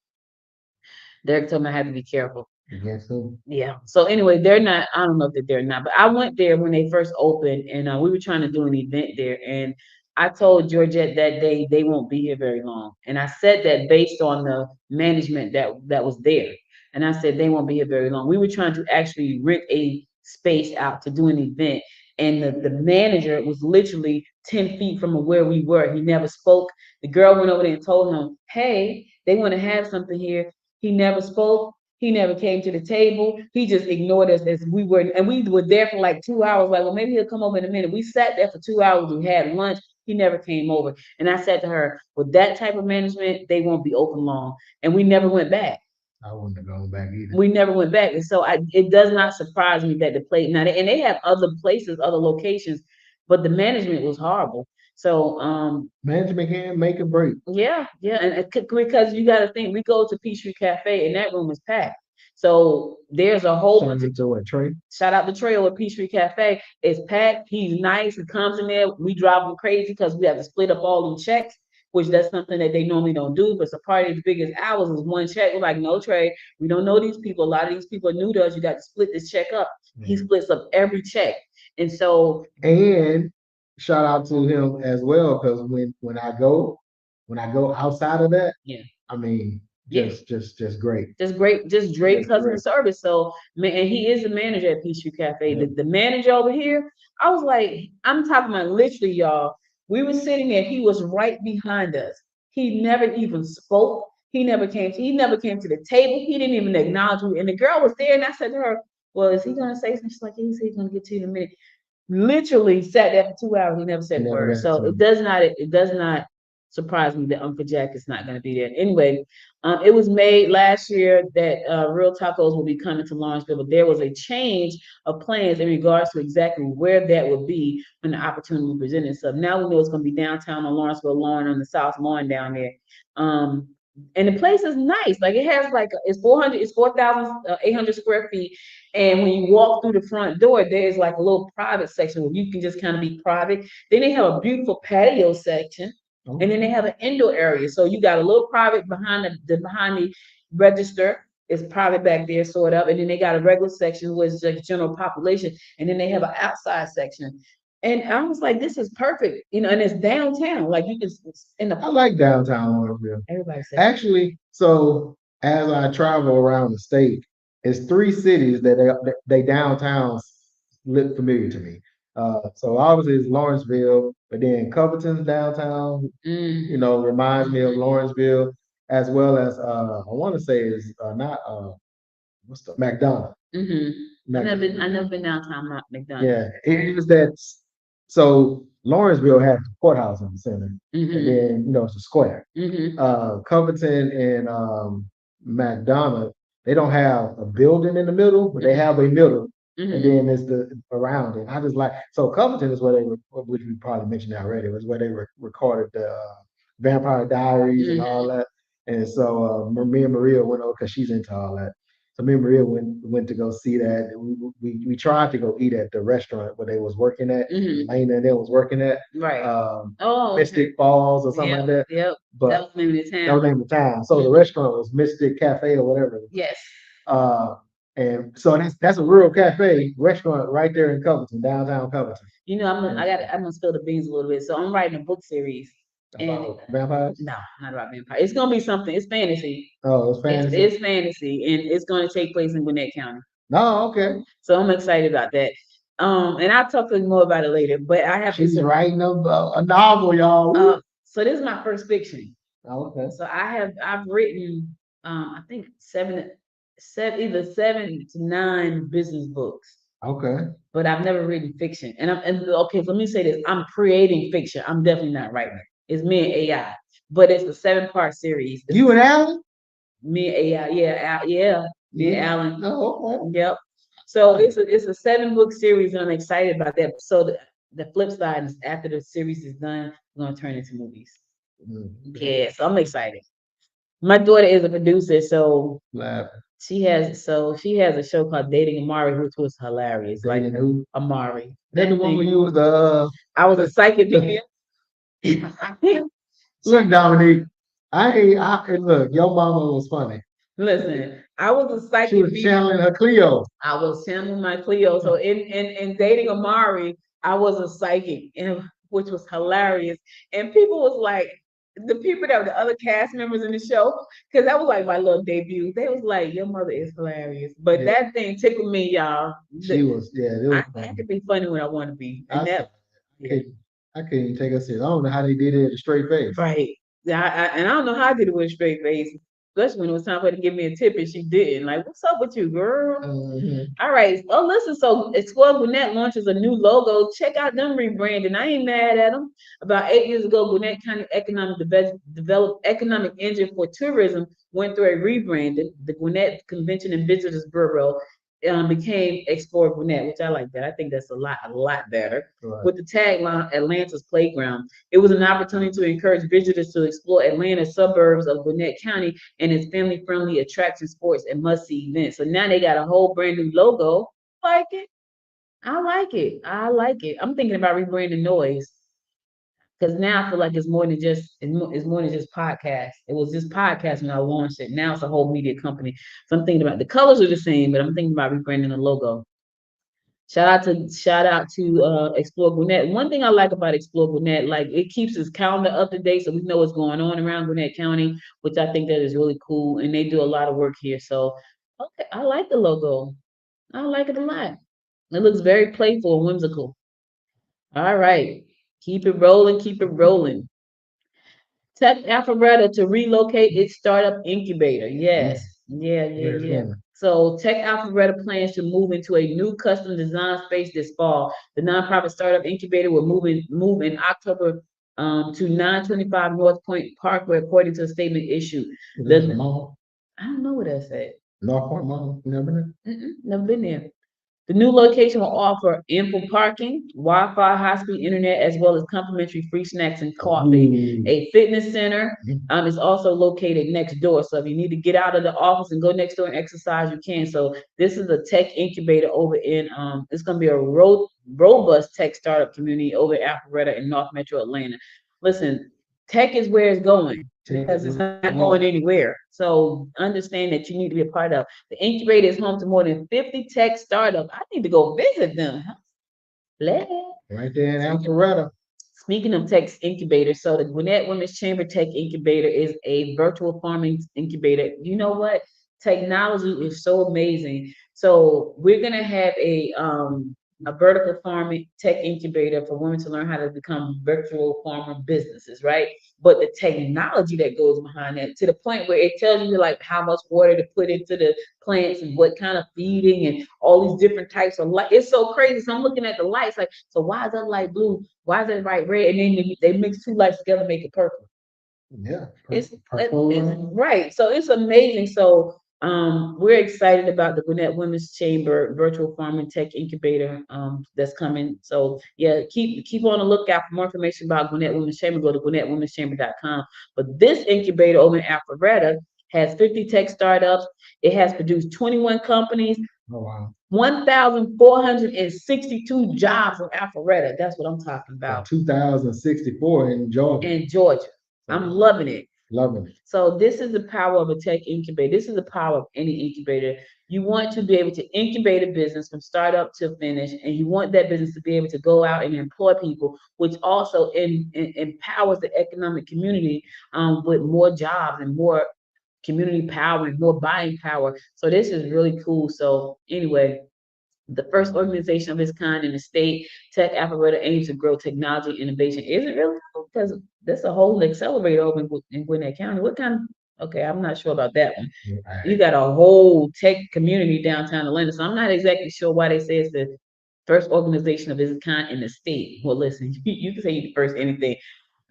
Derek told me I had to be careful. Yes, sir. Yeah. So anyway, they're not. I don't know if they're not, but I went there when they first opened, and we were trying to do an event there, and I told Georgette that day they won't be here very long, and I said that based on the management that was there, and I said they won't be here very long. We were trying to actually rent a space out to do an event, and the manager was literally 10 feet from where we were. He never spoke. The girl went over there and told him, "Hey, they want to have something here." He never spoke. He never came to the table. He just ignored us as we were, and we were there for like 2 hours. Like, well, maybe he'll come over in a minute. We sat there for 2 hours. We had lunch. He never came over. And I said to her, with that type of management, they won't be open long. And we never went back. I wouldn't have gone back either. We never went back. And so it does not surprise me that the place now, and they have other places, other locations, but the management was horrible. So Management can make or break. yeah, and because you got to think, we go to Peachtree Cafe and that room is packed. So there's a whole bunch of To a Trey. shout out to Trail at Peachtree Cafe. It's packed. He's nice. He comes in there. We drive him crazy because we have to split up all them checks, which that's something that they normally don't do. But it's a party as big as ours is one check. We're like, no, Trey, we don't know these people. A lot of these people are new to us. You got to split this check up. He splits up every check. And so And shout out to him as well, because when I go outside of that, yeah. I mean, Yeah. just great. Just great Just customer great. service. So, and he is the manager at Peachtree Cafe. Yeah. The manager over here, I was like, I'm talking about literally, y'all. We were sitting there. He was right behind us. He never even spoke. He never came to the table. He didn't even acknowledge me. And the girl was there, and I said to her, "Well, is he gonna say something?" She's like, "He said he's gonna get to you in a minute." Literally sat there for 2 hours. He never said a Never word. got So to it does not surprise me that Uncle Jack is not going to be there. Anyway, it was made last year that Real Tacos will be coming to Lawrenceville, but there was a change of plans in regards to exactly where that would be when the opportunity presented itself. Now we know it's going to be downtown on Lawrenceville Lawn on the South Lawn down there. And the place is nice. Like it has it's 4,800 square feet. And when you walk through the front door, there's like a little private section where you can just kind of be private. Then they have a beautiful patio section. Oh. And then they have an indoor area. So you got a little private behind the register. It's private back there, sort of. And then they got a regular section which is like general population. And then they have an outside section. And I was like, this is perfect, and it's downtown. Like you can I like downtown Lawrenceville. Everybody says Actually, so as I travel around the state, it's 3 cities that they downtowns look familiar to me. So obviously it's Lawrenceville, but then Covington's downtown, reminds me of Lawrenceville, as well as I want to say is not what's the McDonough. I never been downtown McDonough. Yeah, it is that. So Lawrenceville has the courthouse in the center, and then it's a square. Covington and McDonough, they don't have a building in the middle, but they have a middle, and then there's the around it. I just like Covington is where which we probably mentioned already, was where they recorded the Vampire Diaries and all that. And so me and Maria went over because she's into all that. So me and Maria went to go see that. We tried to go eat at the restaurant where they was working at. Lena and they was working at. Right. Mystic Falls or something like that. Yep. But that was the name of the town. That was the name of the town. So the restaurant was Mystic Cafe or whatever. Yes. And so that's a real cafe restaurant right there in Covington, downtown Covington. I'm gonna spill the beans a little bit. So I'm writing a book series. About vampires? No, not about vampires. It's gonna be something. It's fantasy. Oh, it's fantasy. It's fantasy, and it's gonna take place in Gwinnett County. Oh, okay. So I'm excited about that. And I'll talk to you more about it later. But I have She's writing a novel, y'all. So this is my first fiction. Oh, okay. So I've written I think either 7 to 9 business books. Okay. But I've never written fiction. And okay, so let me say this: I'm creating fiction. I'm definitely not writing it. It's me and AI, but it's a 7-part series. You and Alan? Me and AI, yeah, me and Yeah. Alan. Oh, okay. Yep. So it's a 7-book series, and I'm excited about that. So the flip side is after the series is done, we're gonna turn into movies. Yeah, so I'm excited. My daughter is a producer, so Laugh. she has a show called Dating Amari, which was hilarious. Dating Like who? Amari. That the one where you was I was a psychic medium. look, Dominique. Look, your mama was funny. Listen, I was a She psychic was medium. channeling her Cleo. I was channeling my Cleo. So in dating Amari, I was a psychic, and which was hilarious. And people was like, the people that were the other cast members in the show, because that was like my little debut. They was like, "Your mother is hilarious," but Yeah. that thing tickled me, y'all. She was, yeah, it was I funny. can be funny when I want to be, I and said, that yeah, I couldn't even take her serious. I don't know how they did it at a straight face. right. Yeah, and I don't know how I did it with a straight face, especially when it was time for her to give me a tip and she didn't. Like, what's up with you, girl? Mhm. All right. Oh, listen. So Explore Gwinnett launches a new logo. Check out them rebranding. I ain't mad at them. About 8 years ago, Gwinnett County Economic developed economic engine for tourism went through a rebranding. The Gwinnett Convention and Visitors Bureau became Explore Gwinnett, which I like that. I think that's a lot better. Right. With the tagline Atlanta's Playground, it was an opportunity to encourage visitors to explore Atlanta suburbs of Gwinnett County and its family-friendly attraction, sports, and must-see events. So now they got a whole brand new logo. I like it. I like it. I like it. I'm thinking about rebranding Noise because now I feel like it's more than just podcast. It was just podcast when I launched it. Now it's a whole media company. So I'm thinking about the colors are the same, but I'm thinking about rebranding the logo. Shout out to Explore Gwinnett. One thing I like about Explore Gwinnett, like it keeps its calendar up to date, so we know what's going on around Gwinnett County, which I think that is really cool. And they do a lot of work here. So okay, I like the logo. I like it a lot. It looks very playful and whimsical. All right. Keep it rolling, keep it rolling. Tech Alpharetta to relocate its startup incubator. Yes. Where's Yeah. Ghana? So Tech Alpharetta plans to move into a new custom design space this fall. The nonprofit startup incubator will move in October to 925 North Point Parkway, according to a statement issued. Is this a mall? I don't know what that said. North Point Mall? You never been Never been there. The new location will offer ample parking, Wi-Fi, high-speed internet, as well as complimentary free snacks and coffee. Ooh. A fitness center Mhm. is also located next door. So if you need to get out of the office and go next door and exercise, you can. So this is a tech incubator over in it's going to be a robust tech startup community over in Alpharetta in North Metro Atlanta. Listen, tech is where it's going because it's not going anywhere. So understand that you need to be a part of. The incubator is home to more than 50 tech startups. I need to go visit them. Let Right there in Alpharetta. Speaking of tech incubators, so the Gwinnett Women's Chamber Tech Incubator is a virtual farming incubator. You know what? Technology is so amazing. So we're gonna have a vertical farming tech incubator for women to learn how to become virtual farmer businesses, right? But the technology that goes behind that, to the point where it tells you like how much water to put into the plants and what kind of feeding and all these different types of light. It's so crazy. So I'm looking at the lights like, so why is that light blue? Why is that light red? And then they mix two lights together and make it purple. Yeah. It's right. So it's amazing. So we're excited about the Gwinnett Women's Chamber Virtual Farming Tech Incubator that's coming. So yeah, keep on the lookout for more information about Gwinnett Women's Chamber. Go to GwinnettWomen'sChamber.com. But this incubator over in Alpharetta has 50 tech startups. It has produced 21 companies. Oh wow. 1,462 jobs in Alpharetta. That's what I'm talking about. 2064 in Georgia. In Georgia. I'm loving it. Loving it. So this is the power of a tech incubator. This is the power of any incubator. You want to be able to incubate a business from startup to finish, and you want that business to be able to go out and employ people, which also empowers the economic community with more jobs and more community power and more buying power. So this is really cool. So anyway, the first organization of its kind in the state, Tech Alpharetta aims to grow technology innovation. Is it really? Because that's a whole accelerator over in Gwinnett County. What kind of Okay, I'm not sure about that one. Right. You got a whole tech community downtown Atlanta, so I'm not exactly sure why they say it's the first organization of its kind in the state. Well, listen, you can say you're the first anything.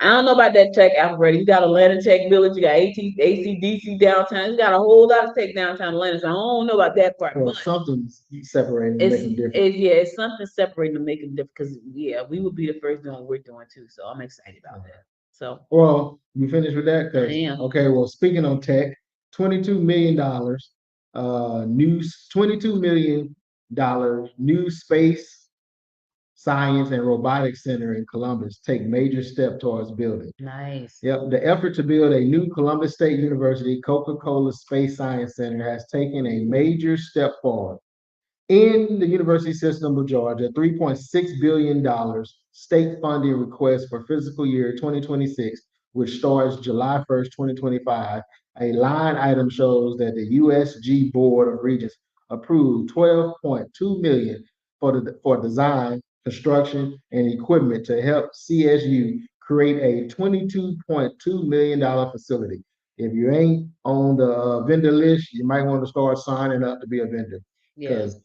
I don't know about that tech alphabet. You got Atlanta Tech Village, you got ACDC downtown. You got a whole lot of tech downtown Atlanta. So I don't know about that part, Well, but something's separating to make them different. yeah, it's something separating to make it different. Because yeah, we would be the first doing what we're doing too. So I'm excited about that. So Well, you finished with that? I 'Cause am. okay, well, speaking on tech, $22 million, new $22 million new space science and robotics center in Columbus take major step towards building. Nice. Yep, the effort to build a new Columbus State University Coca-Cola Space Science Center has taken a major step forward. In the University System of Georgia, $3.6 billion state funding request for fiscal year 2026, which starts July 1st, 2025. A line item shows that the USG Board of Regents approved 12.2 million for design, construction, and equipment to help CSU create a $22.2 million facility. If you ain't on the vendor list, you might want to start signing up to be a vendor Yeah. because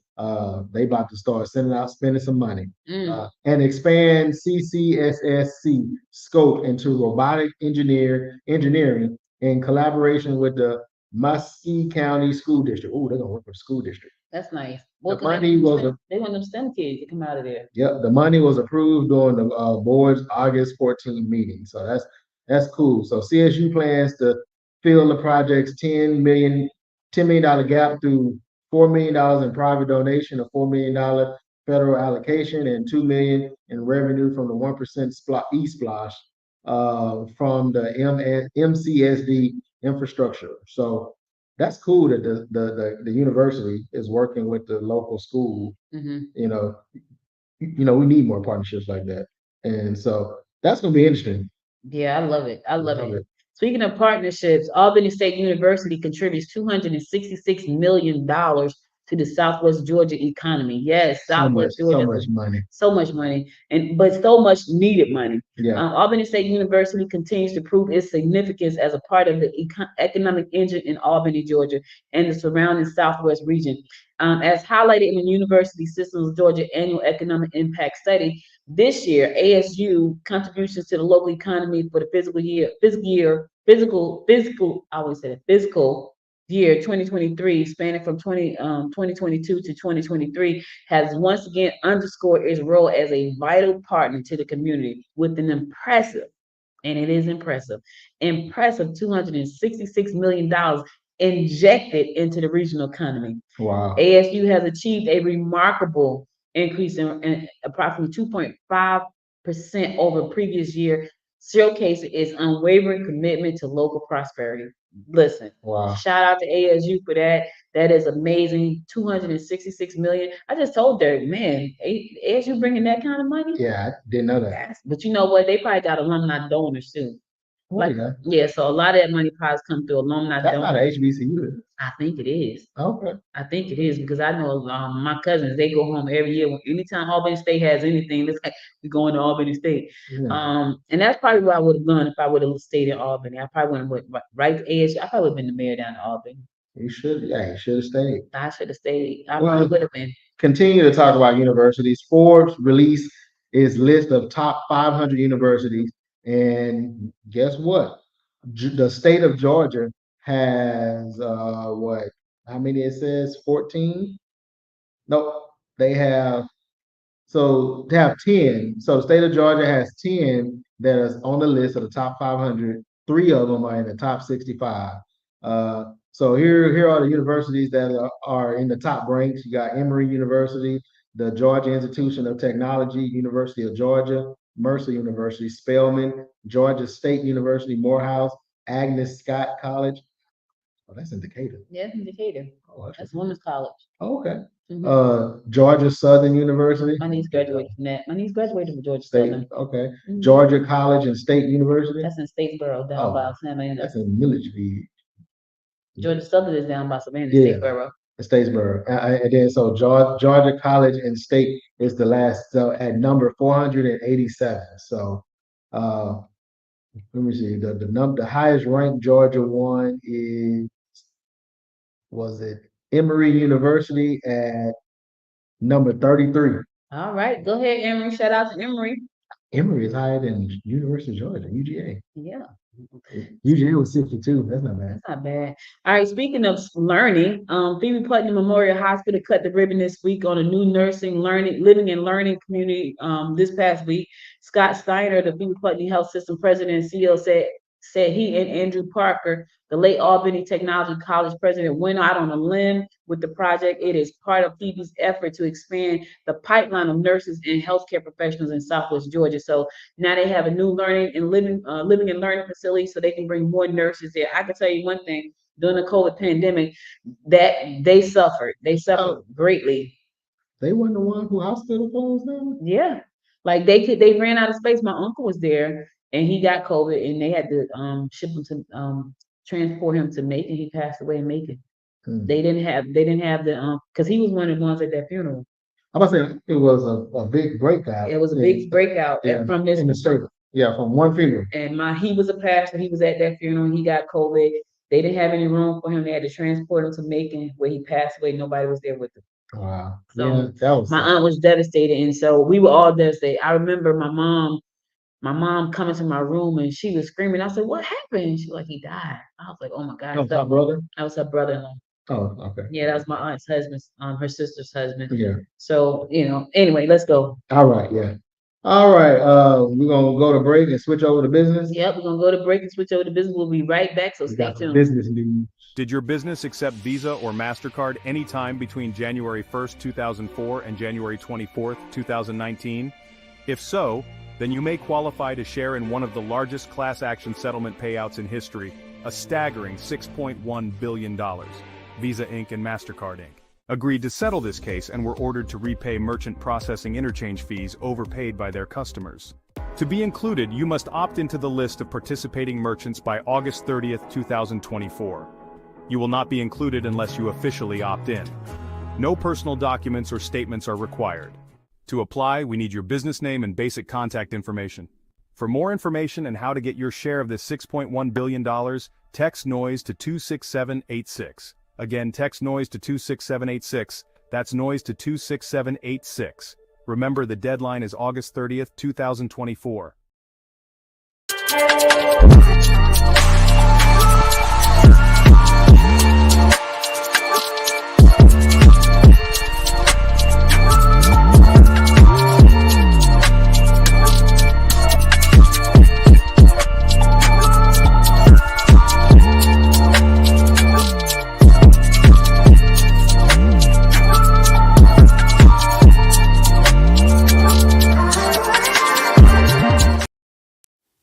they about to start sending out, spending some money. Mm. And expand CCSSC scope into robotic engineering in collaboration with the Muskie County School District. Oh, they're gonna work for the school district. That's nice. The Well, 'cause money was they want them STEM kids to come out of there. Yep, the money was approved during the board's August 14 meeting. So that's cool. So CSU plans to fill the project's $10 million gap through $4 million in private donation, a $4 million federal allocation, and $2 million in revenue from the 1% e-splash from the MCSD infrastructure. So that's cool that the university is working with the local school. Hmm. You know, we need more partnerships like that. And so that's gonna be interesting. Yeah, I love it. I love Love it. it. Speaking of partnerships, Albany State University contributes $266 million to the Southwest Georgia economy. Yes, Southwest So Georgia, much money. so much money, and but so much needed money. Yeah. Albany State University continues to prove its significance as a part of the economic engine in Albany, Georgia, and the surrounding Southwest region. As highlighted in the University Systems Georgia Annual Economic Impact Study, this year, ASU contributions to the local economy for the I always say fiscal year 2023, spanning from 2022 to 2023, has once again underscored its role as a vital partner to the community with an impressive, and it is impressive $266 million injected into the regional economy. Wow. ASU has achieved a remarkable increase in approximately 2.5% over previous year, showcasing its unwavering commitment to local prosperity. Listen, Wow. shout out to ASU for that. That is amazing. 266 million. I just told Derek, man, ASU bringing that kind of money. Yeah, I didn't know that. But you know what? They probably got alumni donors too. Like, Okay. yeah, so a lot of that money probably come through alumni That's not an donors. HBCU. I think it is. Okay. I think it is because I know my cousins, they go home every year. Anytime Albany State has anything, it's like we're going to Albany State. Yeah. And that's probably what I would have done if I would have stayed in Albany. I probably would have went right to ASU. I probably would have been the mayor down in Albany. You should. Yeah, you should have stayed. I should have stayed. I Well, probably would have been. continue to talk about universities. Forbes released its list of top 500 universities, and guess what? The state of Georgia has what? How many it says? 14? No, they have. So they have 10. So the state of Georgia has 10 that is on the list of the top 500. Three of them are in the top 65. So here are the universities that are in the top ranks. You got Emory University, the Georgia Institution of Technology, University of Georgia, Mercer University, Spelman, Georgia State University, Morehouse, Agnes Scott College. Oh, that's in Decatur. Yeah, it's in Decatur. Oh, That's women's college. okay. Mhm. Georgia Southern University. My niece graduated from that. My niece graduated from Georgia State, Southern. okay. Mhm. Georgia College and State University. That's in Statesboro, down Oh, by Savannah. That's in Milledgeville, Georgia Southern is down by Savannah, Yeah. Statesboro. Statesboro. And then so Georgia College and State is the last, so at number 487. So Let me see. The highest ranked Georgia one was it Emory University at number 33. All right, go ahead, Emory. Shout out to Emory. Emory is higher than University of Georgia, UGA. Yeah. UGA was 62. That's not bad. That's not bad. All right, speaking of learning, Phoebe Putnam Memorial Hospital cut the ribbon this week on a new nursing, living and learning community this past week. Scott Steiner, the Phoebe Putnam Health System president and CEO, said he and Andrew Parker, the late Albany Technology College president, went out on a limb with the project. It is part of Phoebe's effort to expand the pipeline of nurses and healthcare professionals in Southwest Georgia. So now they have a new living and learning facility, so they can bring more nurses there. I can tell you one thing: during the COVID pandemic, that they suffered. They suffered greatly. They weren't the one who hospital closed down? Yeah, like they ran out of space. My uncle was there, and he got COVID, and they had to ship him to transport him to Macon. He passed away in Macon. They didn't have the because he was one of the ones at that funeral. I'm about to say it was a big breakout. It was a big breakout from this in the state. Yeah, from one funeral. And he was a pastor. He was at that funeral. And he got COVID. They didn't have any room for him. They had to transport him to Macon, where he passed away. Nobody was there with him. Wow. So yeah, that was my aunt was devastated, and so we were all devastated. I remember my mom coming to my room, and she was screaming. I said, "What happened?" She was like, "He died." I was like, "Oh my God!" That was my brother. I was her brother-in-law. Oh, okay. Yeah, that was my aunt's husband, her sister's husband. Yeah. So anyway, let's go. All right. Yeah. All right. We're gonna go to break and switch over to business. Yep, we're gonna go to break and switch over to business. We'll be right back. So stay tuned. Business news. Did your business accept Visa or MasterCard anytime between January 1st, 2004 and January 24th, 2019? If so, then you may qualify to share in one of the largest class action settlement payouts in history, a staggering $6.1 billion. Visa Inc. and MasterCard Inc. agreed to settle this case and were ordered to repay merchant processing interchange fees overpaid by their customers. To be included, you must opt into the list of participating merchants by August 30th, 2024. You will not be included unless you officially opt in. No personal documents or statements are required. To apply, we need your business name and basic contact information. For more information and how to get your share of this $6.1 billion, text NOISE to 26786. Again, text NOISE to 26786. That's NOISE to 26786. Remember, the deadline is August 30th, 2024.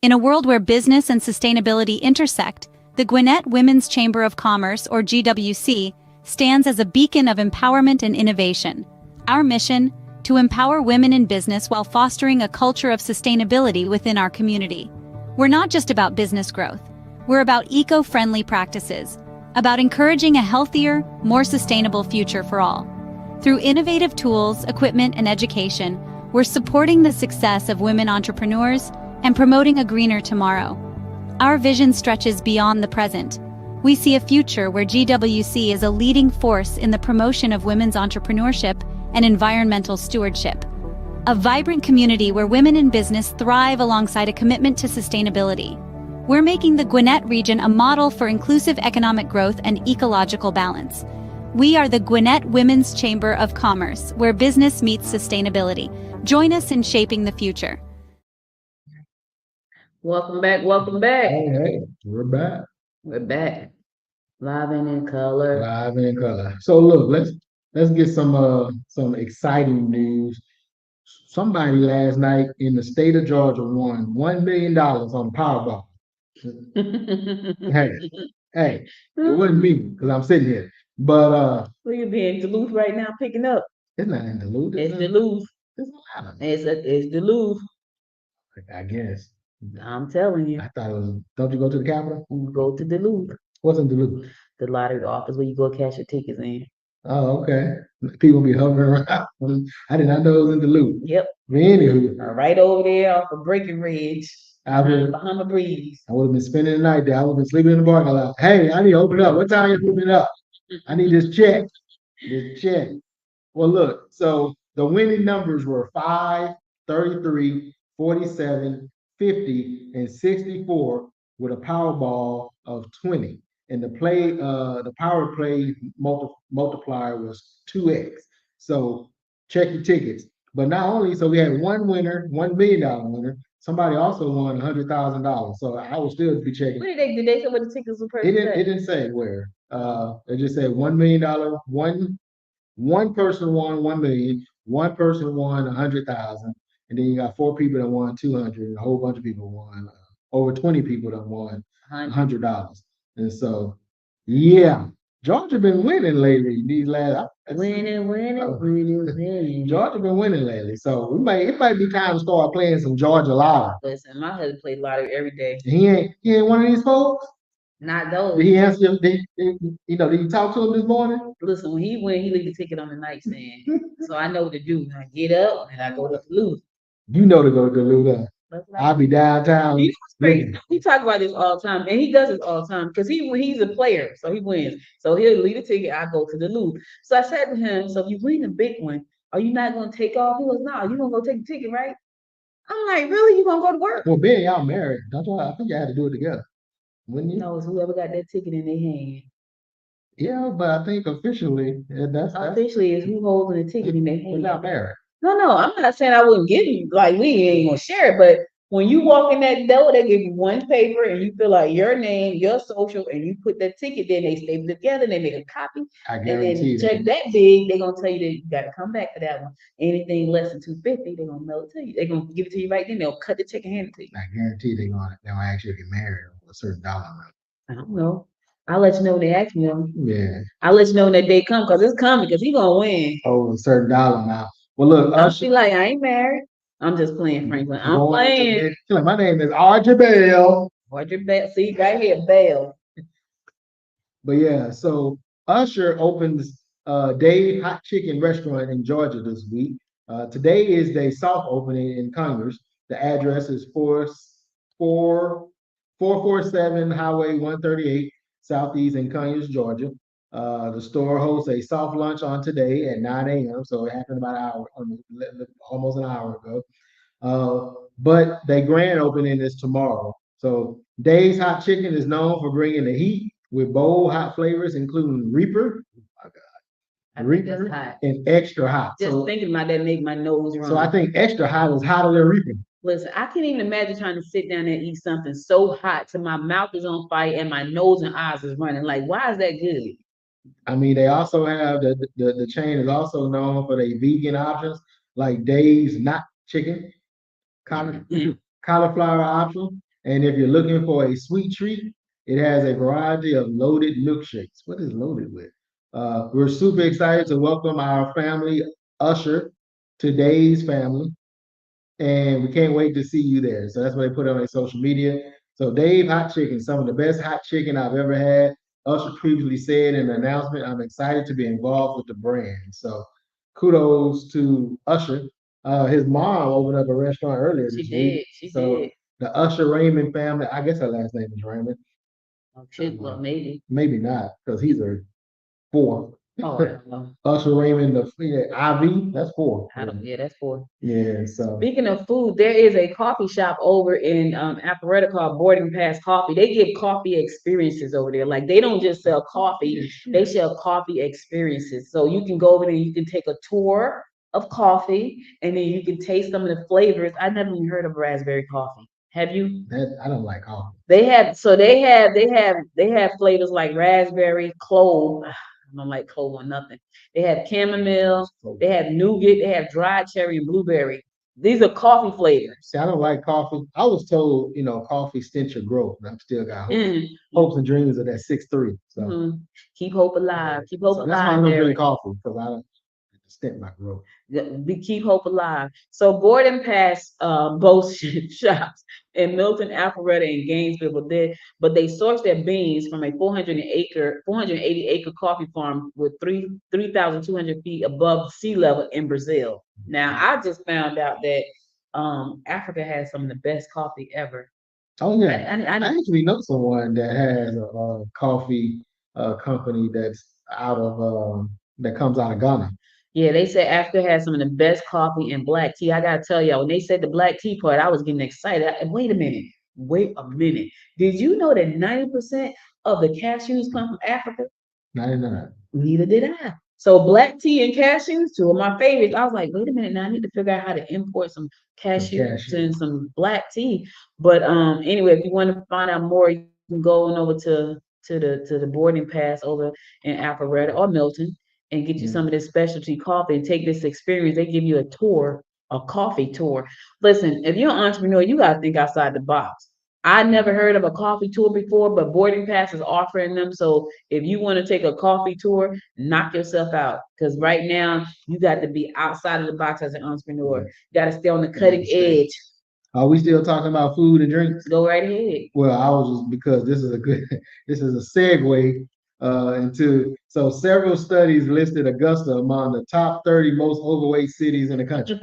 In a world where business and sustainability intersect, the Gwinnett Women's Chamber of Commerce, or GWC, stands as a beacon of empowerment and innovation. Our mission: to empower women in business while fostering a culture of sustainability within our community. We're not just about business growth. We're about eco-friendly practices, about encouraging a healthier, more sustainable future for all. Through innovative tools, equipment, and education, we're supporting the success of women entrepreneurs and promoting a greener tomorrow. Our vision stretches beyond the present. We see a future where GWC is a leading force in the promotion of women's entrepreneurship and environmental stewardship. A vibrant community where women in business thrive alongside a commitment to sustainability. We're making the Gwinnett region a model for inclusive economic growth and ecological balance. We are the Gwinnett Women's Chamber of Commerce, where business meets sustainability. Join us in shaping the future. Welcome back. Welcome back. Hey, we're back. We're back. Live and in color. Live and in color. So look, let's get some exciting news. Somebody last night in the state of Georgia won $1 million on Powerball. Hey, it wasn't me because I'm sitting here. But Where you be in Duluth right now picking up? it's not in Duluth. It's Duluth. It's Atlanta. It's Duluth. I guess. I'm telling you. I thought it was. Don't you go to the Capitol? You go to Duluth. What's in Duluth? The lottery office where you go cash your tickets in. Oh, okay. People be hovering around. I did not know it was in Duluth. Yep. But anywho, Right over there off of Breaking Ridge. I would Bahama breeze. have been spending the night there. I would have been sleeping in the parking lot. Hey, I need to open it up. What time you open it up? I need this check. This check. Well, look, so the winning numbers were 5, 33, 47, 50, and 64 with a Powerball of 20. And the power play multiplier was 2x. So check your tickets. But not only, so we had one winner, $1 million winner. Somebody also won $100,000. So I will still be checking. What did they say what the tickets were It purchased? didn't say where. It just said $1 million, one person won 1 million, one person won 100,000, and then you got 4 people that won 200, and a whole bunch of people won over 20 people that won $100. And so, yeah, Georgia been winning lately. These last Winning. Georgia been winning lately. So it might be time to start playing some Georgia Lotto. Listen, my husband played lottery every day. He ain't one of these folks. Not those. Did he answer you? Did you talk to him this morning? Listen, when he win, he leave the ticket on the nightstand. So I know what to do. I get up and I go to Duluth. You know to go to Duluth. I'll be downtown. We talk about this all the time, and he does this all the time because he's a player, so he wins. So he'll leave the ticket. I go to Duluth. So I said to him, "So if you win the big one, are you not going to take off?" He goes, "No, you gonna go take the ticket, right?" I'm like, "Really? You gonna go to work?" Well, being y'all married, don't y'all? I think y'all had to do it together, wouldn't you? No, it's whoever got that ticket in their hand. Yeah, but I think officially, that's Officially is who holding the ticket in their hand. we're not married. No, I'm not saying I wouldn't give you, like, we ain't gonna share it, but when you walk in that door, they give you one paper and you fill out your name, your social, and you put that ticket there, they staple it together, and they make a copy. I And then guarantee check that. that big, they're gonna tell you that you gotta come back for that one. Anything less than 250, they're gonna mail it to you. They're gonna give it to you right then. They'll cut the check and hand it to you. I guarantee they're gonna actually get married a certain dollar amount. I don't know. I'll let you know when they ask me. Yeah. I'll let you know when that day come because it's coming because he gonna win. Oh, a certain dollar amount. Well, look, I'll be like, I ain't married. I'm just playing, Franklin. I'm playing. My name is Audrey Bell. Audrey Bell. See, right here, Bell. But yeah, so Usher opens Dave Hot Chicken Restaurant in Georgia this week. Today is the soft opening in Conyers. The address is 447 Highway 138, Southeast in Conyers, Georgia. The store hosts a soft lunch on today at 9 a.m. So it happened about an hour, almost an hour ago. But the grand opening is tomorrow. So Dave's Hot Chicken is known for bringing the heat with bold hot flavors, including Reaper, Reaper, and extra hot. Just thinking about that make my nose run. So I think extra hot is hotter than Reaper. Listen, I can't even imagine trying to sit down there and eat something so hot till my mouth is on fire and my nose and eyes is running. Like, why is that good? I mean, they also have the chain is also known for their vegan options, like Dave's Not Chicken, cauliflower option. And if you're looking for a sweet treat, it has a variety of loaded milkshakes. What is loaded with? We're super excited to welcome our family, Usher, to Dave's family. And we can't wait to see you there. So that's what they put on their social media. So Dave Hot Chicken, some of the best hot chicken I've ever had. Usher previously said in an announcement, I'm excited to be involved with the brand. So kudos to Usher. His mom opened up a restaurant earlier this week. She did. The Usher Raymond family, I guess her last name is Raymond. Well, maybe. Maybe not, because he's a 4. Oh, I don't know. Usher Raymond, IV, that's 4. Yeah, that's 4. Yeah, so. Speaking of food, there is a coffee shop over in Alpharetta called Boarding Pass Coffee. They give coffee experiences over there. Like, they don't just sell coffee, they sell coffee experiences. So you can go over there, you can take a tour of coffee, and then you can taste some of the flavors. I never even heard of raspberry coffee. Have you? I don't like coffee. They have flavors like raspberry, clove. I don't like clove or nothing. They have chamomile, they have nougat, they have dried cherry and blueberry. These are coffee flavors. See, I don't like coffee. I was told, coffee stints your growth, and I've still got hopes and dreams of that 6'3". So keep hope alive. Keep hope alive. That's why I don't drink coffee, because I don't stint my growth. We keep hope alive. So Boarding Pass both shops in Milton, Alpharetta, and Gainesville, but they source their beans from a 480-acre coffee farm with 3,200 feet above sea level in Brazil. Now, I just found out that Africa has some of the best coffee ever. Oh yeah, I I actually know someone that has a coffee company that's out of that comes out of Ghana. Yeah, they said Africa has some of the best coffee and black tea. I gotta tell y'all, when they said the black tea part, I was getting excited. Wait a minute. Wait a minute. Did you know that 90% of the cashews come from Africa? 99. Neither did I. So black tea and cashews, two of my favorites. I was like, wait a minute, now I need to figure out how to import some Some cashews cashew. and some black tea. But anyway, if you want to find out more, you can go on over to the boarding pass over in Alpharetta or Milton and get you Mm. some of this specialty coffee and take this experience. They give you a tour, a coffee tour. Listen, if you're an entrepreneur, you gotta think outside the box. I never heard of a coffee tour before, but Boarding Pass is offering them. So if you want to take a coffee tour, knock yourself out. Because right now you got to be outside of the box as an entrepreneur. You got to stay on the cutting edge. Are we still talking about food and drinks? Go right ahead. Well, I was just because this is a good this is a segue into so several studies listed Augusta among the top 30 most overweight cities in the country.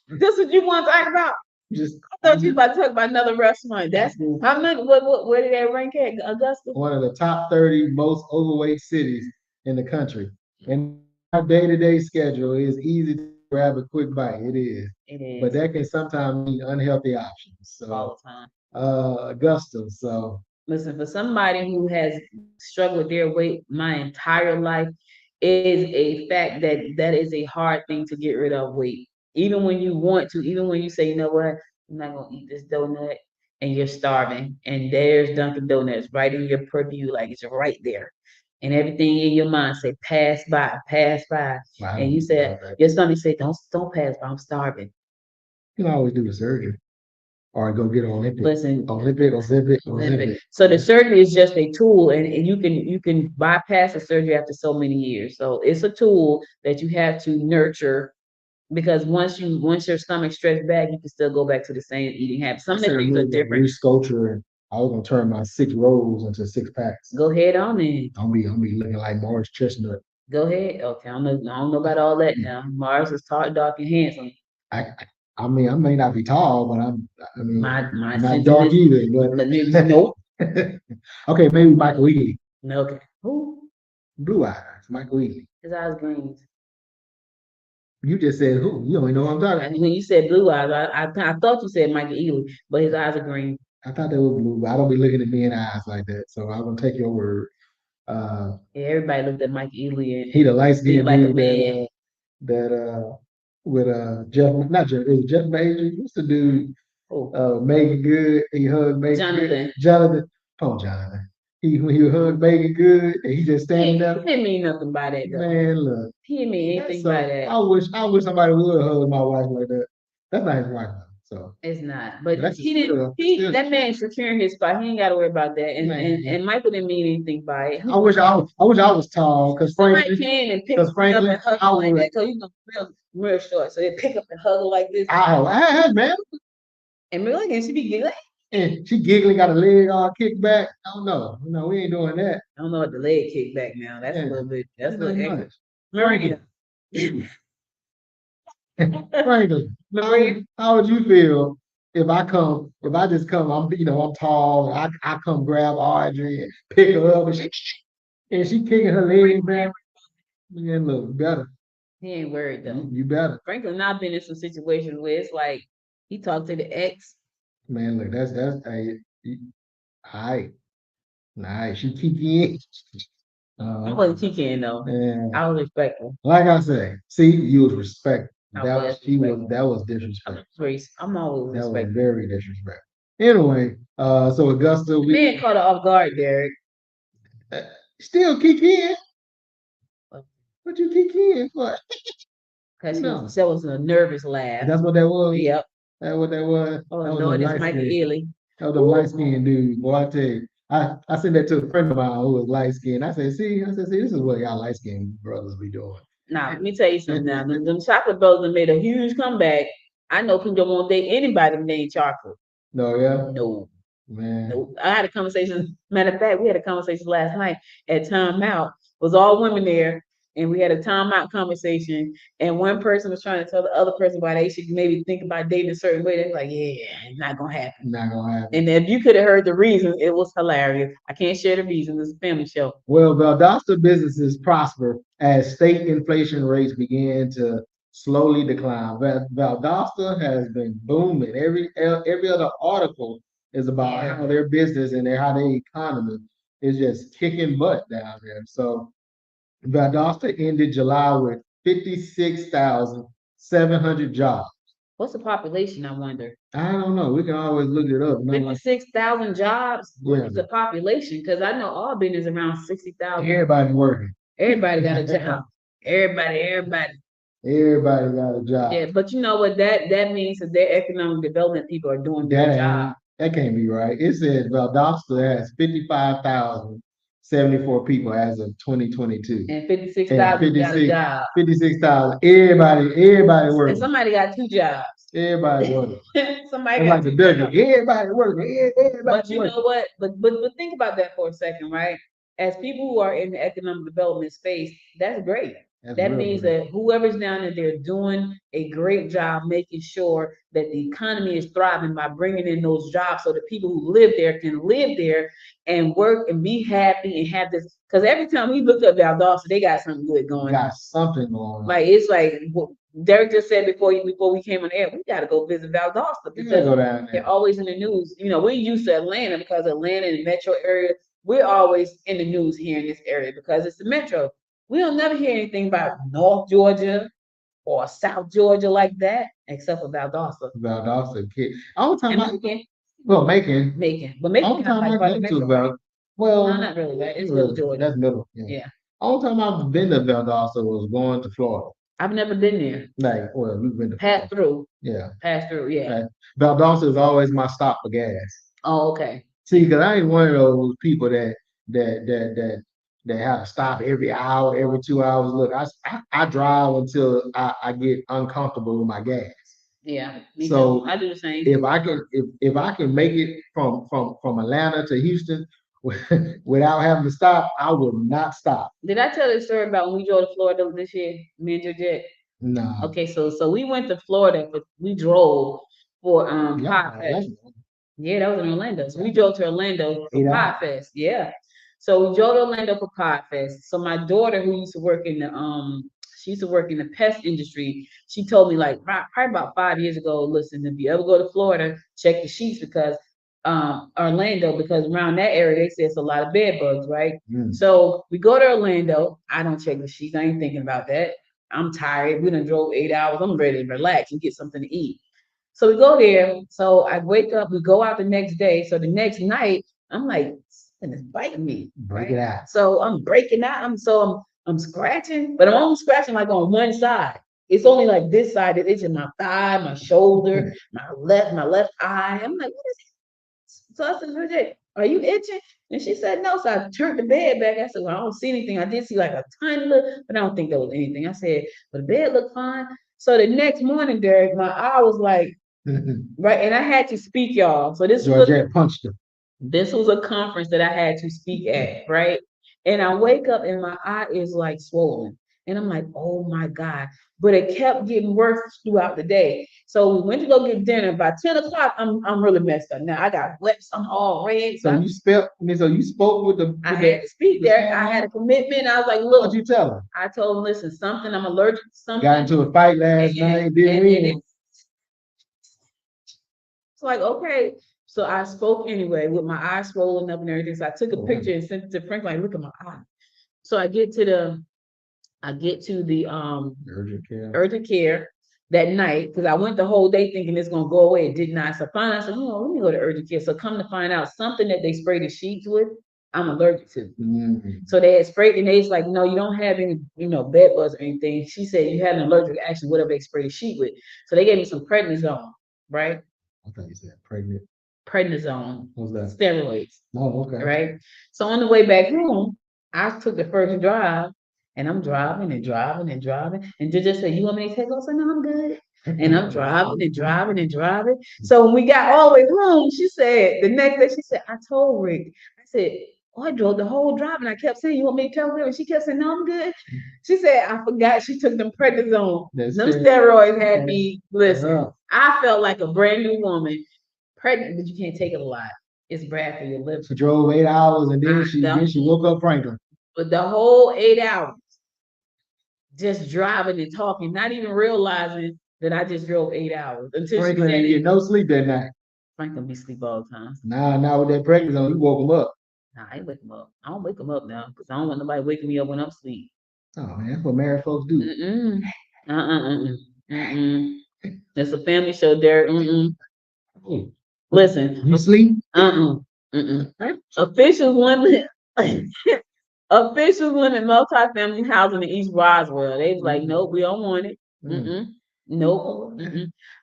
This what you want to talk about? Just I thought you were about to talk about another restaurant. That's how many. Where did that rank at, Augusta? one of the top 30 most overweight cities in the country. And our day-to-day schedule is easy to grab a quick bite. It is. It But is that can sometimes mean unhealthy options. all So the time. Augusta. So Listen, for somebody who has struggled with their weight my entire life, it is a fact that that is a hard thing to get rid of weight. Even when you want to, even when you say, you know what, I'm not gonna eat this donut, and you're starving, and there's Dunkin' Donuts right in your purview, like it's right there. And everything in your mind say pass by. I And you don't said your stomach say, don't pass by, I'm starving. you can always do the surgery or go get Olympic. Listen, Olympic. so the surgery is just a tool, and you can bypass the surgery after so many years. So it's a tool that you have to nurture because once your stomach stretched back, you can still go back to the same eating habits. Some of the things are different. Resculpture and I was gonna turn my 6 rolls into 6 packs. Go ahead on in. I'm be looking like Morris Chestnut. Go ahead. Okay, I don't know about all that now. Mars is tall, dark, and handsome. I I mean I may not be tall, but I mean My I'm not dark either. But nope. okay, maybe Michael Ealy. No, okay. Who? Blue eyes, Michael Ealy. His eyes green. You just said who? You don't even know what I'm talking about. When you said blue eyes, I thought you said Michael Ealy, but his eyes are green. I thought they were blue, but I don't be looking at me in the eyes like that. So I'm gonna take your word. Yeah, everybody looked at Mike Ealy and He the light he skinned like a dude man. that with Jeff, not Jeff, it was Jeff Major. What's the dude? Oh, Megan Good. He hugged Megan Jonathan. Good. Jonathan. Oh, Jonathan. When he hugged Megan Good and he just He standing there. didn't mean nothing by that though. Man, look. He didn't mean anything by that. I wish somebody would hug my wife like that. That's not his wife though. So It's not. But that's he didn't. still- That man securing his spot. He ain't got to worry about that. And, Man. and Michael didn't mean anything by it. I wish I was tall because Somebody frankly, came and picked because him up frankly, and hugged I him like would. that. So you know, real short. So they pick up and hug her like this. Man. And we're like, and she be giggling. And she giggling, got a leg all kicked back. Oh no, no, we ain't doing that. I don't know what the leg kick back now. That's Yeah. a little bit. That's a Too little much. Maria. Frankly, how would you feel if I just come, I'm tall, I come grab Audrey and pick her up and she kicking her leg back. Man, look, you better. He ain't worried though. You better. Franklin, I've been in some situations where it's like he talked to the ex. Man, look, that's all right, she kick in. I wasn't kicking though. Man, I was respectful. like I say, see, you was respectful. I was That was disrespectful. I'm always That was respectful. very disrespectful. Anyway, so Augusta, we Man caught her off guard, Derek. still kick in. What you kick in for? Because No. that was a nervous laugh. That's what that was. Yep. That's what that was. Oh That was no, a it's light Michael skin. Ealy. That was a light skinned dude. Boy, I tell you, I sent that to a friend of mine who was light skinned. I said, see, this is what y'all light skinned brothers be doing. Now, let me tell you something now. Them chocolate brothers made a huge comeback. I know people don't want to date anybody named Chocolate. No, yeah, No. man. No. I had a conversation. Matter of fact, we had a conversation last night at Time Out. Was all women there. and we had a timeout conversation, and one person was trying to tell the other person why they should maybe think about dating a certain way. They're like, yeah, it's not gonna happen. Not gonna happen. And if you could have heard the reason, it was hilarious. I can't share the reason. It's a family show. Well, Valdosta businesses prosper as state inflation rates begin to slowly decline. Valdosta has been booming. Every other article is about Yeah. how their business and how their economy is just kicking butt down there. So Valdosta ended July with 56,700 jobs. What's the population, I wonder? I don't know. We can always look it up. No, like, 56,000 jobs? What Yeah. is the population? Because I know Albany is around 60,000. everybody's working. Everybody got a job. Everybody. Everybody got a job. Yeah, but you know what? That means that their economic development people are doing their job. That can't be right. It says Valdosta has 55,074 people as of 2022. And 56,000 got a job. 56,000. Everybody And working. somebody got 2 jobs. Everybody working. Somebody It's got like the 2 Dougie. jobs. Everybody working. Everybody But you working. know what? But think about that for a second, right? As people who are in the economic development space, that's great. That's That real means great. that whoever's down there, they're doing a great job making sure that the economy is thriving by bringing in those jobs so that people who live there can live there and work and be happy and have this. Because every time we look up Valdosta, they got something good going on. Got something going on. Like it's like Derek just said before we came on air, we got to go visit Valdosta You gotta because go down there. they're always in the news. You know, we're used to Atlanta because Atlanta and the metro area, we're always in the news here in this area because it's the metro. We don't never hear anything about North Georgia or South Georgia like that, except for Valdosta. Valdosta kid. All the And time Macon, well, Macon. but Macon All the kind of time like part I've of been to metro, right? Val. Well, No, not really, right? It's Middle Georgia. That's middle. Yeah, All the time I've been to Valdosta was going to Florida. I've never been there. Like, well, we've been to Pass through, Yeah. yeah. Right. Valdosta is always my stop for gas. Oh, okay. See, because I ain't one of those people that have to stop every hour, every 2 hours. Look, I drive until I get uncomfortable with my gas. Yeah. Me So too. I do the same. If I can make it from Atlanta to Houston without having to stop, I will not stop. Did I tell you the story about when we drove to Florida this year, me and Georgette? No. Okay, so we went to Florida, but we drove for Yeah, Pie Fest. Yeah, that was in Orlando. So we drove to Orlando for 8 Pie hours. Fest. Yeah. So we drove to Orlando for Pie Fest. So my daughter, who used to work in the she used to work in the pest industry. She told me like probably about 5 years ago, listen, if you ever go to Florida, check the sheets because Orlando, because around that area they say it's a lot of bed bugs, right? So we go to Orlando. I don't check the sheets. I ain't thinking about that. I'm tired. We done drove 8 hours. I'm ready to relax and get something to eat. So we go there. So I wake up, we go out the next day. So the next night, I'm like, something is biting me. Break it out. So I'm breaking out. I'm scratching, but I'm only scratching like on one side. It's only like this side. It's in my thigh, my shoulder, my left eye. I'm like, what is it? So I said, Bridget, are you itching? And she said, no. So I turned the bed back. I said, well, I don't see anything. I did see like a tiny little, but I don't think there was anything. I said, but the bed looked fine. So the next morning, Derek, my eye was like, right, and I had to speak, y'all. So Georgette punched her. This was a conference that I had to speak at, right? And I wake up and my eye is like swollen. And I'm like, oh my God. But it kept getting worse throughout the day. So we went to go get dinner. By 10 o'clock, I'm really messed up. Now I got lips, I'm all red. So you spoke with the I had to speak there. I had a commitment. I was like, look. What'd you tell her? I told him, listen, something, I'm allergic to something. Got into a fight last night, didn't win. It's like, okay. So I spoke anyway with my eyes swollen up and everything. So I took a picture and sent it to Frank, like, look at my eye. So I get to the urgent care that night because I went the whole day thinking it's gonna go away. It did not. So finally I said, let me go to urgent care. So come to find out something that they spray the sheets with, I'm allergic to. So they had sprayed and they's like, no, you don't have any, bed bugs or anything. She said you had an allergic reaction, whatever they sprayed the sheet with. So they gave me some prednisone, right? I thought you said pregnant. Prednisone. What's that? Steroids. Oh, okay. Right. So on the way back home, I took the first drive and I'm driving and driving and driving. And just said, you want me to take off? I said, no, I'm good. And I'm driving and driving and driving. So when we got all the way home, she said, the next day, she said, I told Rick, I said, I drove the whole drive and I kept saying, you want me to tell her? And she kept saying, no, I'm good. She said, I forgot she took them prednisone. Them steroids had me, listen, I felt like a brand new woman. Pregnant, but you can't take it a lot. It's bad for your liver. She drove 8 hours and then she woke up Franklin. But the whole 8 hours, just driving and talking, not even realizing that I just drove 8 hours. Until Franklin didn't get no sleep that night. Franklin be sleep all the time. Now with that prednisone, you woke him up. Nah, I ain't wake him up. I don't wake him up now because I don't want nobody waking me up when I'm asleep. Oh man, that's what married folks do. It's a family show, Derek. Listen, you sleep? Officials limit multifamily housing in East Roswell. They was like, nope, we don't want it. Nope.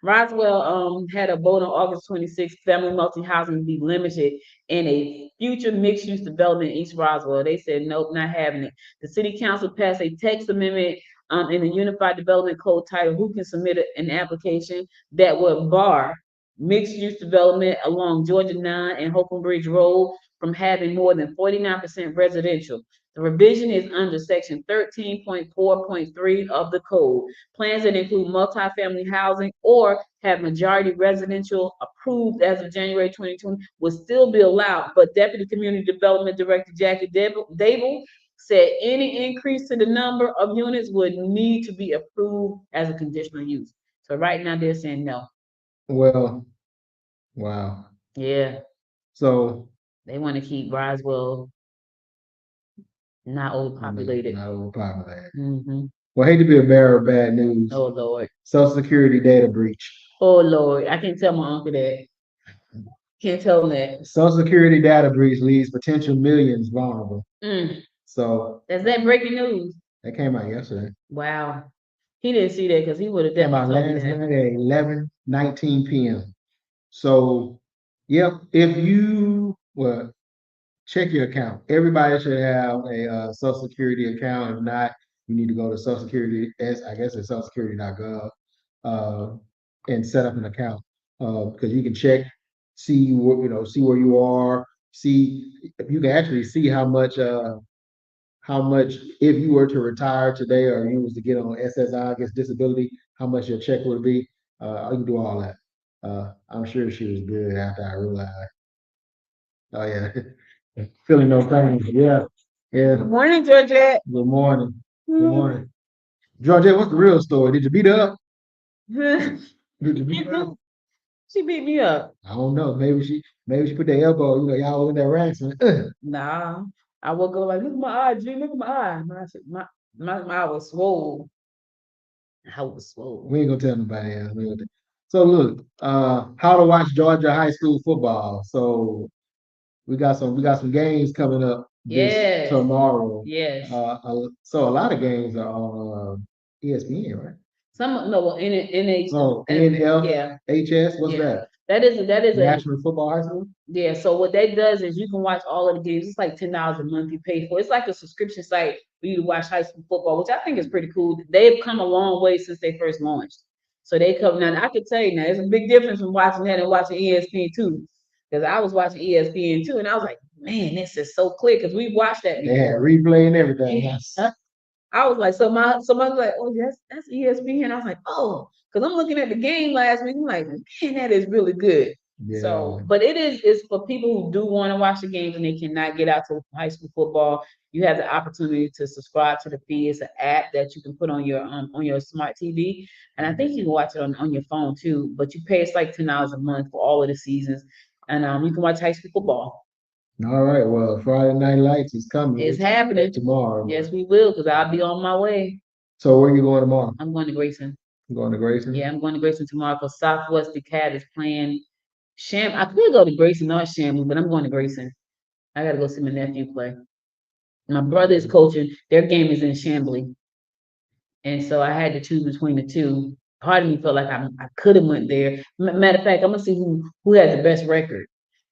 Roswell had a vote on August 26th, family multi-housing to be limited in a future mixed-use development in East Roswell. They said, nope, not having it. The city council passed a text amendment in the Unified Development Code title, who can submit an application that would bar mixed-use development along Georgia 9 and Holcomb Bridge Road from having more than 49% residential. The revision is under section 13.4.3 of the code. Plans that include multifamily housing or have majority residential approved as of January 2020 will still be allowed, but Deputy Community Development Director Jackie Dable said any increase to the number of units would need to be approved as a conditional use. So right now they're saying no. Well, wow. Yeah. So they want to keep Roswell not overpopulated. Not overpopulated. Well, I hate to be a bearer of bad news. Oh Lord. Social Security data breach. Oh Lord. I can't tell my uncle that. Can't tell him that. Social Security data breach leaves potential millions vulnerable. So is that breaking news? That came out yesterday. Wow. He didn't see that because he would have definitely told me that. Last night at 11:19 p.m. So, yep, if you check your account. Everybody should have a Social Security account. If not, you need to go to Social Security, I guess it's socialsecurity.gov, and set up an account because you can check, see where you are, see if you can actually see how much if you were to retire today or you was to get on SSI, I guess disability, how much your check would be. I can do all that. I'm sure she was good after I realized. Oh yeah. Feeling no pain. Yeah. Good morning, Georgette. Good morning. Good morning. Georgette, what's the real story? Did you beat her up? Did you beat her up? She beat me up. I don't know. Maybe she put their elbow, y'all was in that ranks. Nah. I woke up like, look at my eye, G, look at my eye. My eye was swole. I was swole. We ain't gonna tell nobody else. So look, how to watch Georgia high school football. So we got some games coming up tomorrow. Yes. So a lot of games are on ESPN, right? NFHS. What's that? That is National Football High School. Yeah. So what that does is you can watch all of the games. It's like $10 a month you pay for. It's like a subscription site for you to watch high school football, which I think is pretty cool. They've come a long way since they first launched. So they come now. I could tell you now, there's a big difference from watching that and watching ESPN too. Because I was watching ESPN too, and I was like, man, this is so clear because we watched that before. They had replay and everything. Yes. I was like, somebody was like, oh, that's ESPN. I was like, oh, because I'm looking at the game last week. I'm like, man, that is really good. Yeah. So, but it's for people who do want to watch the games and they cannot get out to high school football. You have the opportunity to subscribe to the fee. It's an app that you can put on your smart TV, and I think you can watch it on your phone too. But you pay it's like $10 a month for all of the seasons, and you can watch high school football. All right. Well, Friday Night Lights is coming. It's happening tomorrow. Yes, we will, because I'll be on my way. So where are you going tomorrow? I'm going to Grayson. You going to Grayson? Yeah, I'm going to Grayson tomorrow because Southwest DeKalb is playing I could go to Grayson or Chamblee, but I'm going to Grayson. I got to go see my nephew play. My brother is coaching. Their game is in Chamblee. And so I had to choose between the two. Part of me felt like I could have went there. Matter of fact, I'm going to see who has the best record.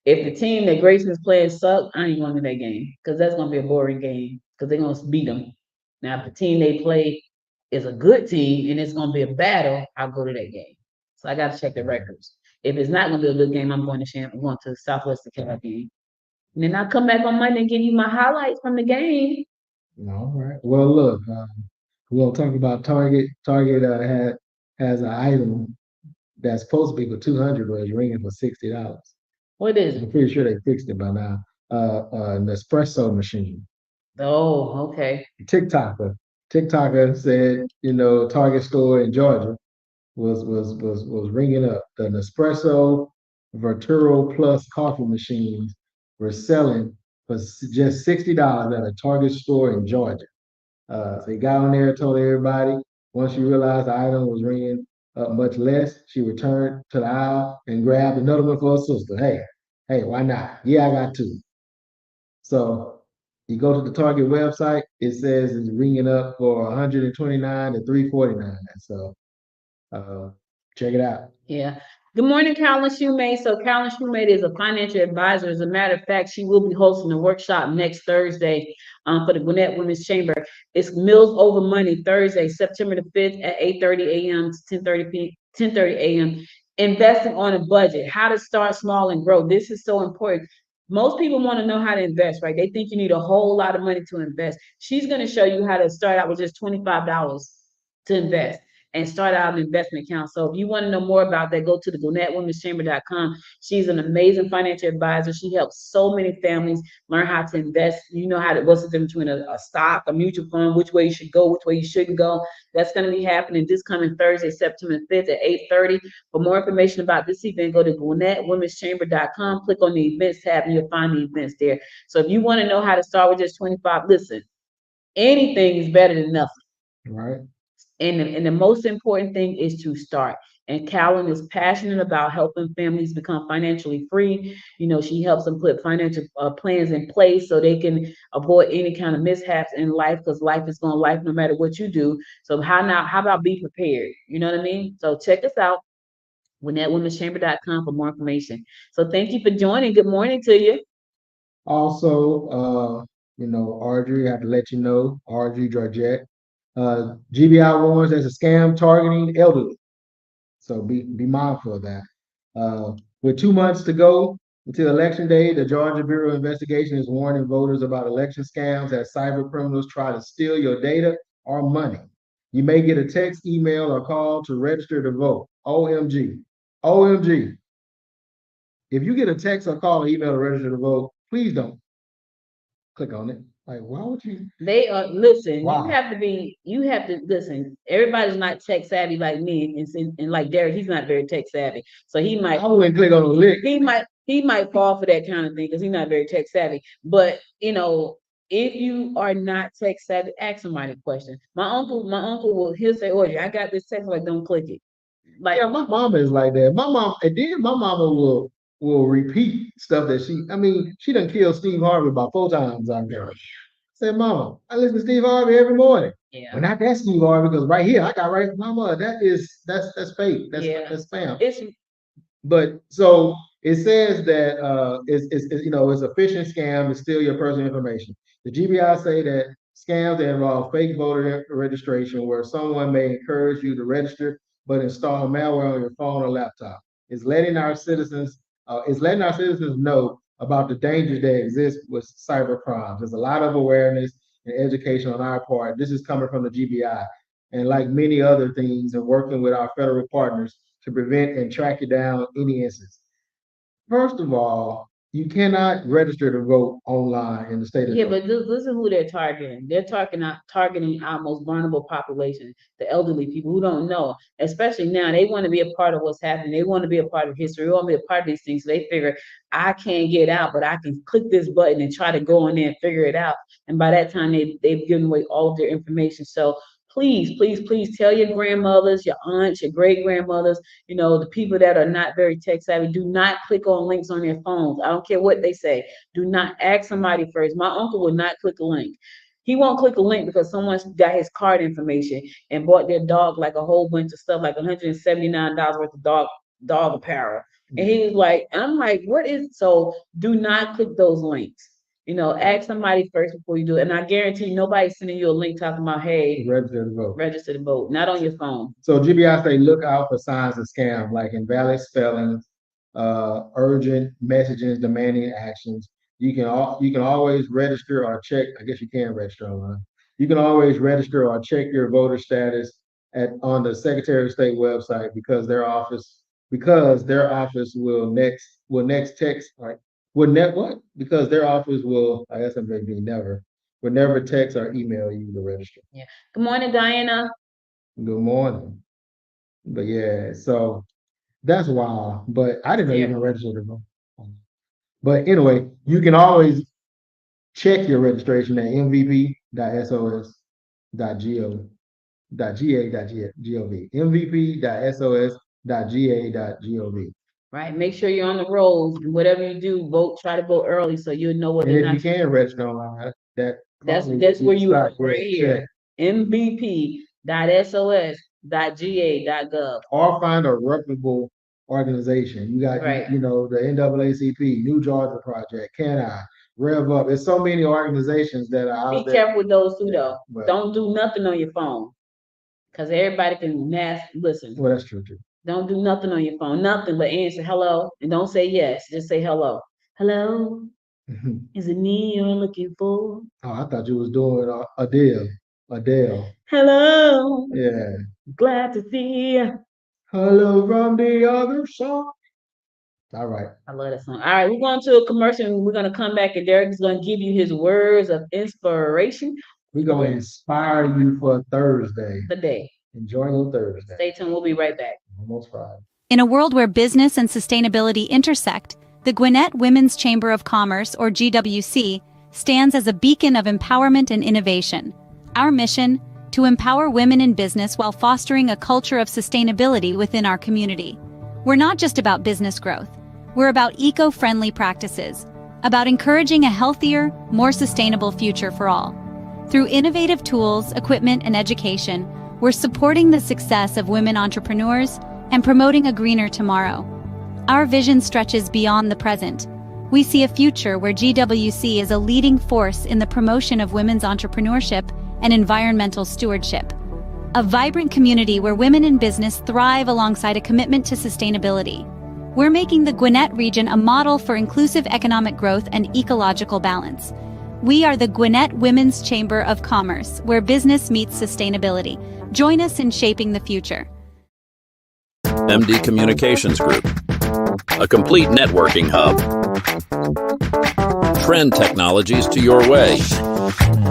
If the team that Grayson is playing sucks, I ain't going to that game because that's going to be a boring game because they're going to beat them. Now, if the team they play is a good team and it's going to be a battle, I'll go to that game. So I got to check the records. If it's not going to be a good game, I'm going to Southwest DeKalb game. And then I'll come back on Monday and give you my highlights from the game. All right. Well, look, we're gonna talk about Target. Target has an item that's supposed to be for 200, but it's ringing for $60. What is I'm it? pretty sure they fixed it by now. An espresso machine. Oh, okay. TikToker. TikToker said, Target store in Georgia was ringing up. The Nespresso Verturo Plus coffee machines were selling for just $60 at a Target store in Georgia. So he got on there, told everybody. Once she realized the item was ringing up much less, she returned to the aisle and grabbed another one for her sister. Hey, why not? Yeah, I got two. So you go to the Target website, it says it's ringing up for 129 to 349. So uh, check it out. Yeah. Good morning, Carolyn Shoemate. So Carolyn Shoemate is a financial advisor. As a matter of fact, she will be hosting a workshop next Thursday for the Gwinnett Women's Chamber. It's Meals Over Money, Thursday, September the 5th at 8:30 a.m. to 10:30 a.m. Investing on a budget, how to start small and grow. This is so important. Most people want to know how to invest, right? They think you need a whole lot of money to invest. She's going to show you how to start out with just $25 to invest and start out an investment account. So if you want to know more about that, go to the GwinnettWomen'sChamber.com. She's an amazing financial advisor. She helps so many families learn how to invest. You know what's the difference between a stock, a mutual fund, which way you should go, which way you shouldn't go. That's going to be happening this coming Thursday, September 5th at 8:30. For more information about this event, go to GwinnettWomen'sChamber.com, click on the events tab, and you'll find the events there. So if you want to know how to start with just 25, listen, anything is better than nothing. Right. And the most important thing is to start. And Callan is passionate about helping families become financially free. She helps them put financial plans in place so they can avoid any kind of mishaps in life, because life is going to life no matter what you do. So how about be prepared? You know what I mean? So check us out, WinnetteWomen'sChamber.com for more information. So thank you for joining. Good morning to you. Also, Audrey, I have to let you know, Audrey Georgette, GBI warns there's a scam targeting elderly. So be mindful of that. With 2 months to go until election day, the Georgia Bureau of Investigation is warning voters about election scams as cyber criminals try to steal your data or money. You may get a text, email, or call to register to vote. OMG. OMG. If you get a text or call or email to register to vote, please don't click on it. Like, why would you? They are listen. Wow. You have to listen. Everybody's not tech savvy like me, and like Derek, he's not very tech savvy. So he might. I wouldn't click on the link. He might fall for that kind of thing because he's not very tech savvy. But if you are not tech savvy, ask somebody a question. My uncle he'll say, "Oh, I got this text." Like, don't click it. Like, yeah, my mama is like that. My mom, and then my mama will repeat stuff that she done killed Steve Harvey about 4 times out there. Said, Mama, I listen to Steve Harvey every morning. Yeah. But not that Steve Harvey, because right here I got right, Mama, that's fake. That's spam. But so it says that it's a phishing scam to steal your personal information. The GBI say that scams that involve fake voter registration, where someone may encourage you to register but install malware on your phone or laptop, is letting our citizens know about the dangers that exist with cyber crimes. There's a lot of awareness and education on our part. This is coming from the GBI, and like many other things, and working with our federal partners to prevent and track it down any instance. First of all, you cannot register to vote online in the state of Georgia. But listen who they're targeting. They're targeting our most vulnerable population, the elderly people who don't know. Especially now, they want to be a part of what's happening. They want to be a part of history. They want to be a part of these things. So they figure, I can't get out, but I can click this button and try to go in there and figure it out. And by that time, they've given away all of their information. So please, please, please tell your grandmothers, your aunts, your great grandmothers, the people that are not very tech savvy, do not click on links on their phones. I don't care what they say. Do not ask somebody first. My uncle would not click a link. He won't click a link because someone's got his card information and bought their dog like a whole bunch of stuff, like $179 worth of dog apparel. And he was like, and I'm like, what is, so do not click those links. Ask somebody first before you do it. And I guarantee nobody's sending you a link talking about, hey, register to vote, not on your phone. So GBI say look out for signs of scam like invalid spellings, urgent messages demanding actions, you can always register or check. I guess you can register online. You can always register or check your voter status on the Secretary of State website because their office will next text like will net what because their office will I guess I'm maybe never will never text or email you to register. Yeah. Good morning, Diana. Good morning. But yeah, so that's wild. But I didn't know you Yeah. can register to vote. But anyway, you can always check your registration at mvp.sos.ga.gov. mvp.sos.ga.gov. Right. Make sure you're on the rolls. Whatever you do, try to vote early so you'll know what And they're if you not. can register online, That's where you are right here. mvp.sos.ga.gov. Or find a reputable organization. You got Right. the NAACP, New Georgia Project, Can I, Rev Up. There's so many organizations that are out Be there. careful with those too, though. Well, Don't do nothing on your phone. Because everybody can listen. Well, that's true too. Don't do nothing on your phone. Nothing but answer hello and don't say yes. Just say hello. Hello. Is it me you're looking for? Oh, I thought you was doing Adele. Hello. Yeah. Glad to see you. Hello from the other side. All right. I love that song. All right, we're going to a commercial and we're going to come back and Derek is going to give you his words of inspiration. We're going to inspire you for Thursday. The day. Enjoy your Thursday. Stay tuned. We'll be right back. Almost Friday. In a world where business and sustainability intersect, the Gwinnett Women's Chamber of Commerce, or GWC, stands as a beacon of empowerment and innovation. Our mission: to empower women in business while fostering a culture of sustainability within our community. We're not just about business growth. We're about eco-friendly practices, about encouraging a healthier, more sustainable future for all. Through innovative tools, equipment, and education, we're supporting the success of women entrepreneurs and promoting a greener tomorrow. Our vision stretches beyond the present. We see a future where GWC is a leading force in the promotion of women's entrepreneurship and environmental stewardship. A vibrant community where women in business thrive alongside a commitment to sustainability. We're making the Gwinnett region a model for inclusive economic growth and ecological balance. We are the Gwinnett Women's Chamber of Commerce, where business meets sustainability. Join us in shaping the future. MD Communications Group, a complete networking hub. Trend technologies to your way.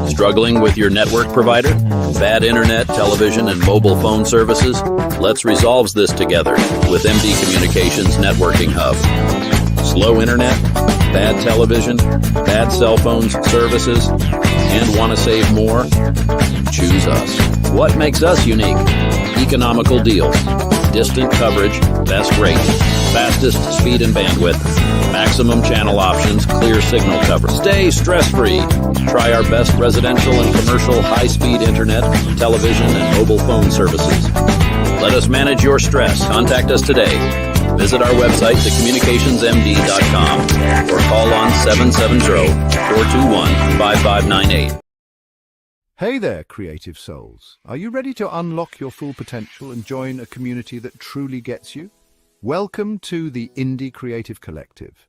Struggling with your network provider? Bad internet, television, and mobile phone services? Let's resolve this together with MD Communications Networking Hub. Slow internet, bad television, bad cell phones services, and want to save more? Choose us. What makes us unique? Economical deals, distant coverage, best rates, fastest speed and bandwidth, maximum channel options, clear signal coverage. Stay stress-free. Try our best residential and commercial high-speed internet, television, and mobile phone services. Let us manage your stress. Contact us today. Visit our website, thecommunicationsmd.com, or call on 770-421-5598. Hey there, creative souls. Are you ready to unlock your full potential and join a community that truly gets you? Welcome to the Indie Creative Collective.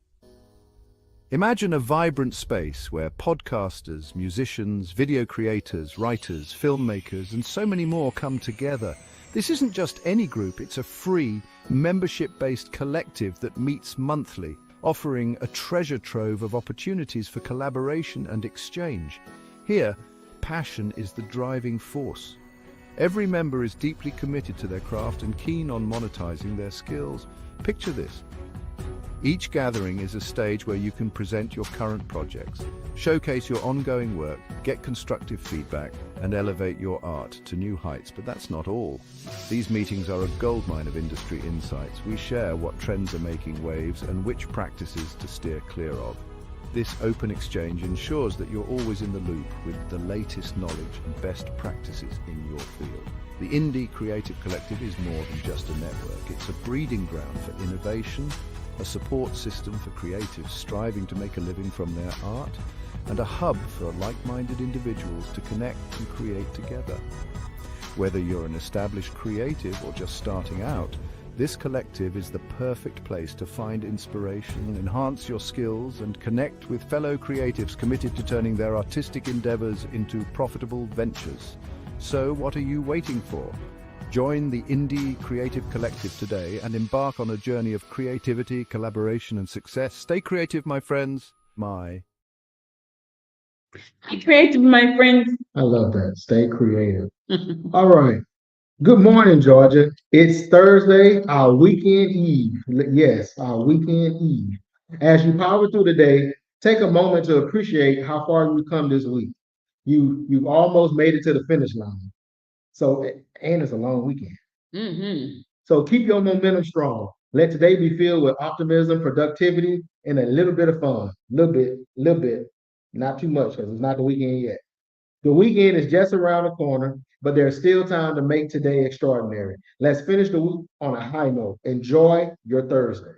Imagine a vibrant space where podcasters, musicians, video creators, writers, filmmakers, and so many more come together. This isn't just any group, it's a free, membership-based collective that meets monthly, offering a treasure trove of opportunities for collaboration and exchange. Here, passion is the driving force. Every member is deeply committed to their craft and keen on monetizing their skills. Picture this. Each gathering is a stage where you can present your current projects, showcase your ongoing work, get constructive feedback, and elevate your art to new heights. But that's not all. These meetings are a goldmine of industry insights. We share what trends are making waves and which practices to steer clear of. This open exchange ensures that you're always in the loop with the latest knowledge and best practices in your field. The Indie Creative Collective is more than just a network. It's a breeding ground for innovation, a support system for creatives striving to make a living from their art, and a hub for like-minded individuals to connect and create together. Whether you're an established creative or just starting out, This collective is the perfect place to find inspiration, enhance your skills, and connect with fellow creatives committed to turning their artistic endeavors into profitable ventures. So what are you waiting for? Join the Indie Creative Collective today and embark on a journey of creativity, collaboration, and success. Stay creative, my friends. Be creative, my friends. I love that. Stay creative. All right. Good morning, Georgia. It's Thursday, our weekend eve. Yes, our weekend eve. As you power through the day, take a moment to appreciate how far you've come this week. You've almost made it to the finish line. So, and it's a long weekend. Mm-hmm. So keep your momentum strong. Let today be filled with optimism, productivity, and a little bit of fun. Little bit, not too much because it's not the weekend yet. The weekend is just around the corner, but there's still time to make today extraordinary. Let's finish the week on a high note. Enjoy your Thursday.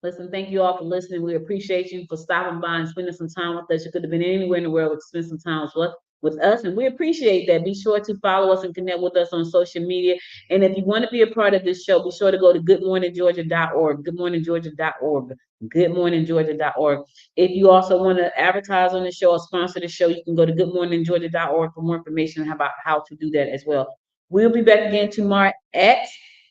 Listen, thank you all for listening. We appreciate you for stopping by and spending some time with us. You could have been anywhere in the world to spend some time with us, and we appreciate that. Be sure to follow us and connect with us on social media. And if you want to be a part of this show, be sure to go to goodmorninggeorgia.org, goodmorninggeorgia.org, goodmorninggeorgia.org. If you also want to advertise on the show or sponsor the show, you can go to goodmorninggeorgia.org for more information about how to do that as well. We'll be back again tomorrow at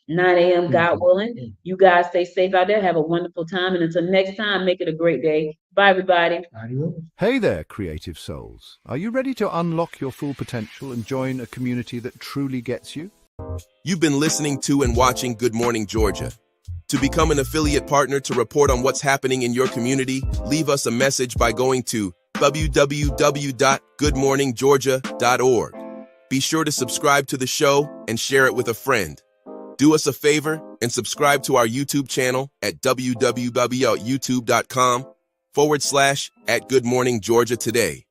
9 a.m. God willing. You guys stay safe out there. Have a wonderful time. And until next time, make it a great day. Bye, everybody. Adios. Hey there, creative souls. Are you ready to unlock your full potential and join a community that truly gets you? You've been listening to and watching Good Morning Georgia. To become an affiliate partner to report on what's happening in your community, leave us a message by going to www.goodmorninggeorgia.org. Be sure to subscribe to the show and share it with a friend. Do us a favor and subscribe to our YouTube channel at www.youtube.com/@Good Morning Georgia today.